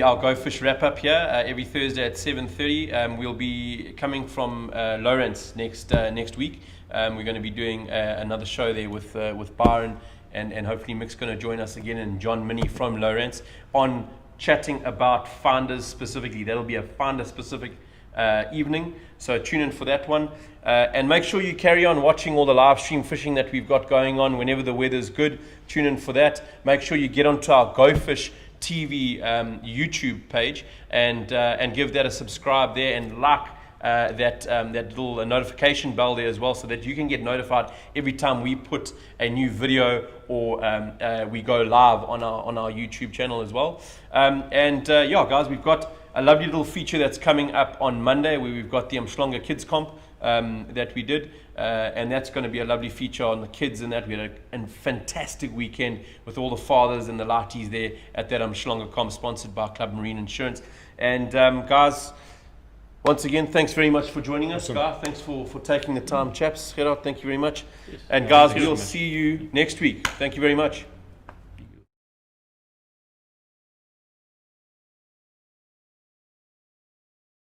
our Go Fish wrap up here. Every Thursday at 7:30. We'll be coming from Lawrence next week. We're going to be doing another show there with Byron, and hopefully Mick's going to join us again, and John Minnie from Lawrence on chatting about finders specifically. That'll be a finder specific evening, so tune in for that one, and make sure you carry on watching all the live stream fishing that we've got going on. Whenever the weather's good, tune in for that. Make sure you get onto our Go Fish TV YouTube page and give that a subscribe there, and like that little notification bell there as well, so that you can get notified every time we put a new video or we go live on our YouTube channel as well. Guys, we've got a lovely little feature that's coming up on Monday where we've got the Umhlanga Kids Comp that we did. And that's going to be a lovely feature on the kids and that. We had a fantastic weekend with all the fathers and the latis there at that Umhlanga Comp, sponsored by Club Marine Insurance. And guys, once again, thanks very much for joining us. Guy, thanks for taking the time, chaps. Gerard, thank you very much. And guys, we'll see you next week. Thank you very much.